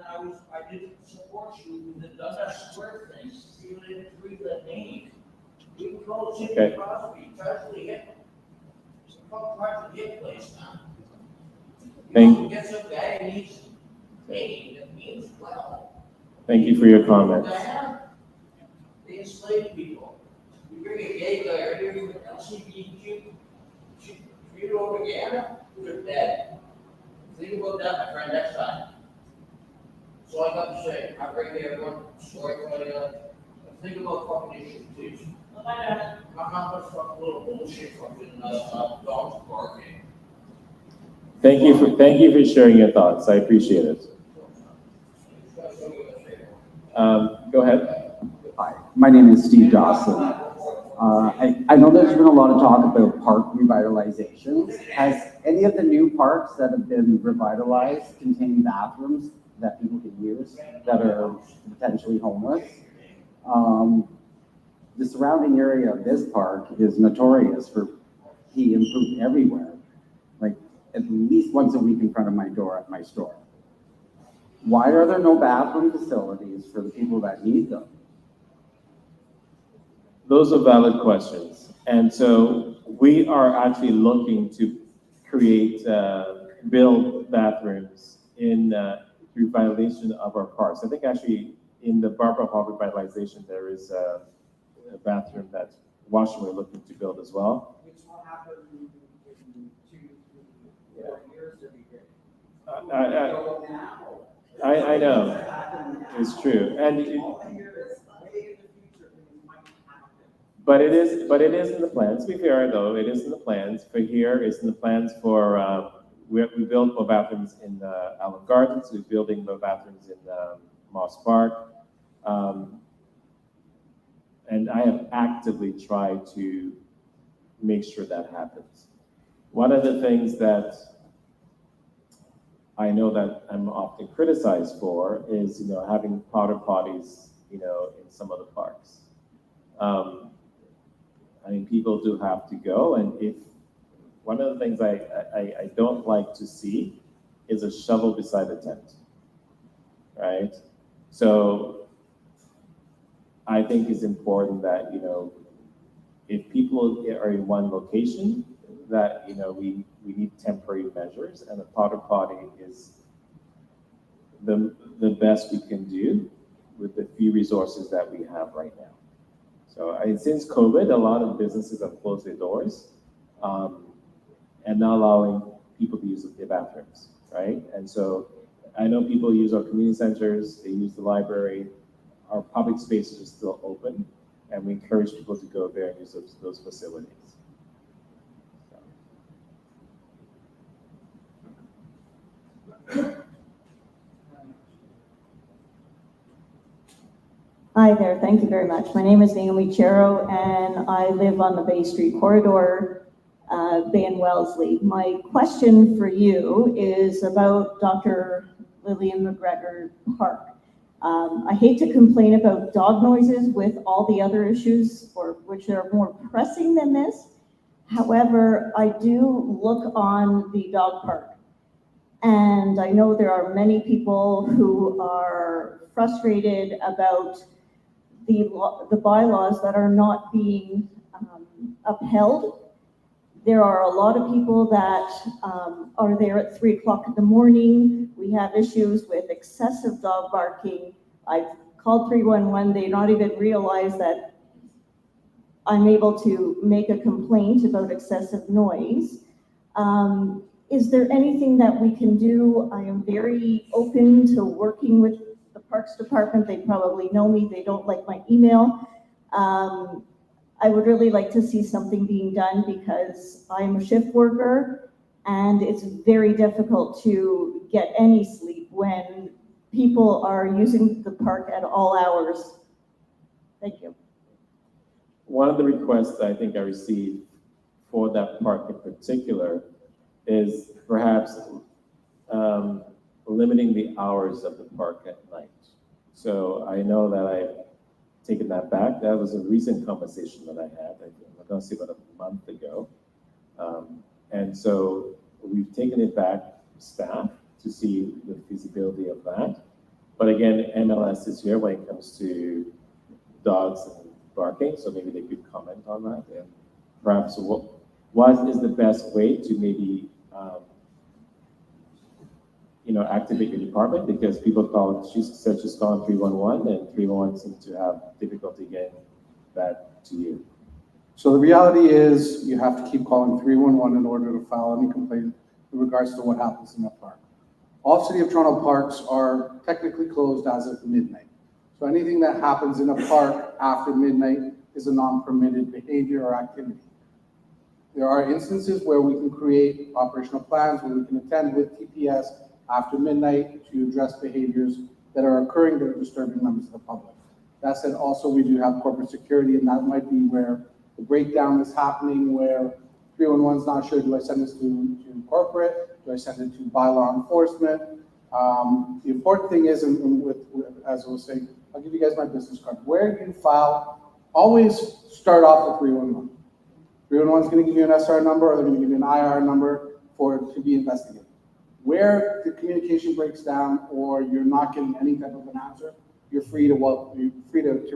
Speaker 18: I didn't support you in the Dundas Square thing, you didn't read that name. You can call it City Crosby, tragically hit. It's called tragically hit place now. Get some guy who needs pain, that means well.
Speaker 16: Thank you for your comments.
Speaker 18: They enslave people. You bring a gay guy or you LGBTQ, you over Guyana, they're dead. Think about that, my friend, next time. So I got to say, I bring everyone story from think about fucking issues, please. I'm not gonna fuck a little bullshit fucking dogs barking.
Speaker 16: Thank you for sharing your thoughts. I appreciate it. Go ahead.
Speaker 19: Hi, my name is Steve Dawson. I know there's been a lot of talk about park revitalization. Has any of the new parks that have been revitalized contain bathrooms that people can use that are potentially homeless? the surrounding area of this park is notorious for pee and poop everywhere, like at least once a week in front of my door at my store. Why are there no bathroom facilities for the people that need them?
Speaker 16: Those are valid questions. And so we are actually looking to create, build bathrooms in revitalization of our parks. I think actually in the Barbara Hall revitalization, there is a bathroom that Washington we're looking to build as well.
Speaker 19: Which will happen in 2-4 years to be great.
Speaker 16: I know, it's true. And but it is in the plans. To be fair though, it is in the plans. For here, it's in the plans for, we built more bathrooms in Allen Gardens. We're building more bathrooms in Moss Park. And I have actively tried to make sure that happens. One of the things that I know that I'm often criticized for is, having porta potties, in some of the parks. I mean, people do have to go, and if one of the things I don't like to see is a shovel beside the tent, right? So I think it's important that, if people are in one location, that, we need temporary measures, and a porta potty is the best we can do with the few resources that we have right now. So since COVID, a lot of businesses have closed their doors and not allowing people to use their bathrooms, right? And so I know people use our community centers, they use the library, our public spaces are still open, and we encourage people to go there and use those facilities.
Speaker 20: Hi there, thank you very much. My name is Naomi Chero, and I live on the Bay Street corridor, Bay and Wellesley. My question for you is about Dr. Lillian McGregor Park. I hate to complain about dog noises with all the other issues, which are more pressing than this. However, I do look on the dog park, and I know there are many people who are frustrated about the bylaws that are not being upheld. There are a lot of people that are there at 3 o'clock in the morning. We have issues with excessive dog barking. I've called 311. They not even realize that I'm able to make a complaint about excessive noise. Is there anything that we can do? I am very open to working with the Parks Department. They probably know me. They don't like my email. I would really like to see something being done because I'm a shift worker and it's very difficult to get any sleep when people are using the park at all hours. Thank you.
Speaker 16: One of the requests I think I received for that park in particular is perhaps limiting the hours of the park at night. So I know that I've taken that back. That was a recent conversation that I had, I'm going to say about a month ago. And so we've taken it back, staff, to see the feasibility of that. But again, MLS is here when it comes to dogs and barking, so maybe they could comment on that. And perhaps what is the best way to maybe activate your department, because people call, she said she's calling 311 and 311 seems to have difficulty getting that to you.
Speaker 13: So the reality is you have to keep calling 311 in order to file any complaint in regards to what happens in the park. All City of Toronto parks are technically closed as of midnight. So anything that happens in a park after midnight is a non-permitted behavior or activity. There are instances where we can create operational plans, where we can attend with TPS after midnight to address behaviors that are occurring that are disturbing members of the public. That said, also we do have corporate security, and that might be where the breakdown is happening, where 311 is not sure, do I send this to corporate? Do I send it to bylaw enforcement? The important thing is, as I was saying, I'll give you guys my business card. Where you file always start off with 311. 311 is going to give you an SR number, or they're going to give you an IR number for it to be investigated. Where the communication breaks down or you're not getting any type of an answer, you're free to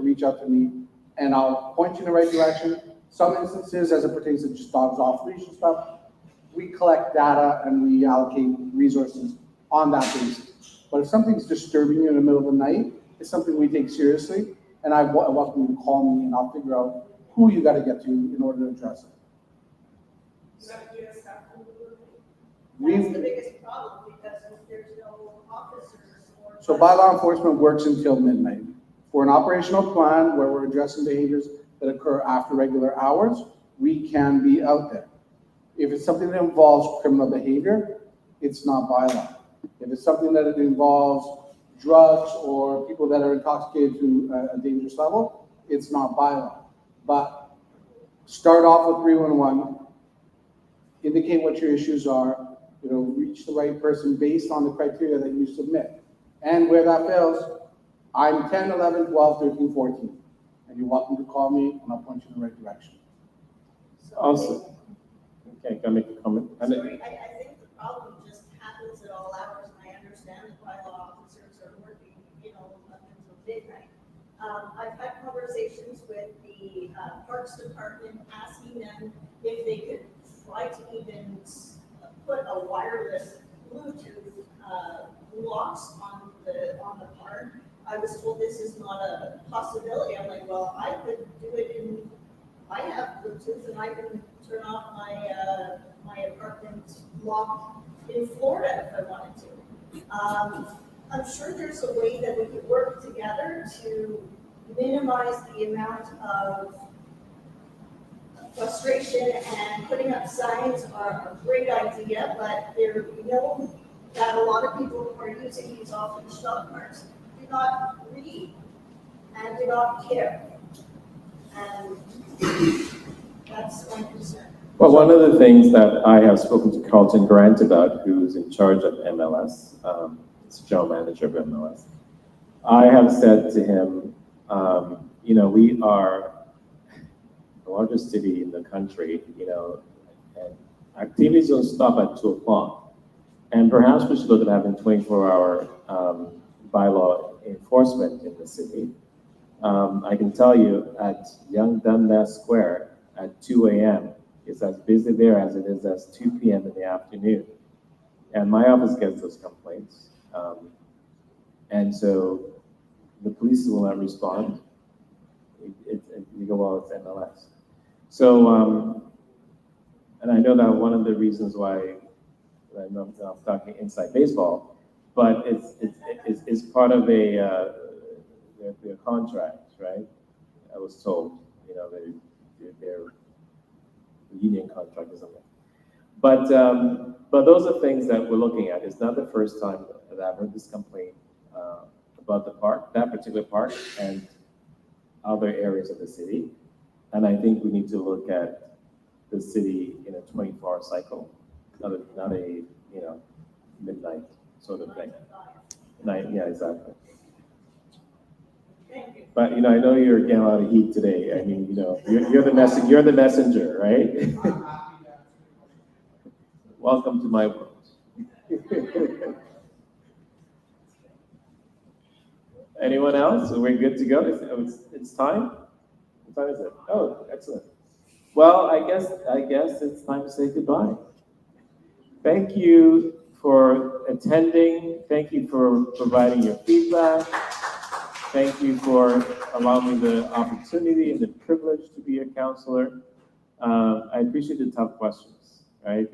Speaker 13: reach out to me, and I'll point you in the right direction. Some instances, as it pertains to just dogs off leash and stuff, we collect data and we allocate resources on that basis. But if something's disturbing you in the middle of the night, it's something we take seriously, and I welcome you to call me, and I'll figure out who you got to get to in order to address it.
Speaker 2: That's the biggest problem, because if there's no officers or.
Speaker 13: So bylaw enforcement works until midnight. For an operational plan where we're addressing behaviors that occur after regular hours, we can be out there. If it's something that involves criminal behavior, it's not bylaw. If it's something that involves drugs or people that are intoxicated to a dangerous level, it's not bylaw. But start off with 311, indicate what your issues are, reach the right person based on the criteria that you submit. And where that fails, I'm 10, 11, 12, 13, 14. And you're welcome to call me, and I'll point you in the right direction.
Speaker 16: Awesome. Okay, can I make a comment?
Speaker 2: Sorry, I think the problem just happens at all hours, and I understand that bylaw officers are working, up until midnight. I've had conversations with the Parks Department, asking them if they could try to even put a wireless Bluetooth locks on the park. I was told this is not a possibility. I'm like, well, I could do it I have Bluetooth, and I can turn off my apartment lock in Florida if I wanted to. I'm sure there's a way that we could work together to minimize the amount of frustration, and putting up signs are a great idea, but we know that a lot of people who are using these off-leash dog parks do not read and do not care. And that's my concern.
Speaker 16: Well, one of the things that I have spoken to Carlton Grant about, who's in charge of MLS, it's general manager of MLS. I have said to him, we are the largest city in the country, and activities don't stop at 2 o'clock. And perhaps we should look at having 24-hour bylaw enforcement in the city. I can tell you at Young Dundas Square at 2 a.m., it's as busy there as it is at 2 p.m. in the afternoon. And my office gets those complaints. And so the police will not respond. You go, well, it's MLS. So, and I know that one of the reasons why I'm not talking inside baseball, but it's part of their contract, right? I was told, their union contract or something. But those are things that we're looking at. It's not the first time that I've heard this complaint about the park, that particular park, and other areas of the city. And I think we need to look at the city in a 24-hour cycle, not a midnight sort of thing. Night, yeah, exactly. But I know you're getting a lot of heat today. I mean, you're the messenger, right? Welcome to my world. Anyone else? Are we good to go? It's time? What time is it? Oh, excellent. Well, I guess it's time to say goodbye. Thank you for attending. Thank you for providing your feedback. Thank you for allowing me the opportunity and the privilege to be a counselor. I appreciate the tough questions, right?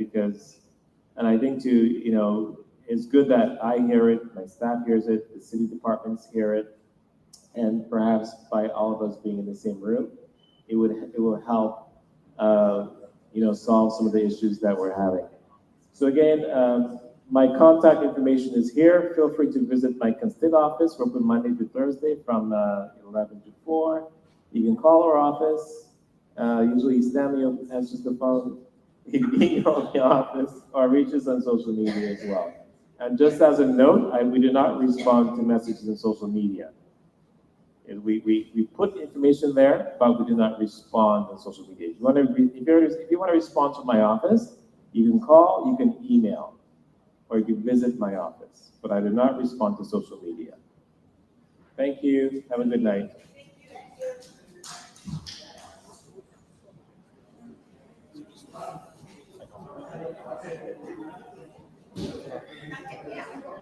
Speaker 16: And I think too, it's good that I hear it, my staff hears it, the city departments hear it, and perhaps by all of us being in the same room, it will help, solve some of the issues that we're having. So again, my contact information is here. Feel free to visit my Constitute office. We're open Monday to Thursday from 11 to 4. You can call our office. Usually Stanley answers the phone. You can email the office or reach us on social media as well. And just as a note, we do not respond to messages on social media. is we put information there, but we do not respond on social media. If you want to respond to my office, you can call, you can email, or you can visit my office, but I do not respond to social media. Thank you. Have a good night.
Speaker 2: Yeah.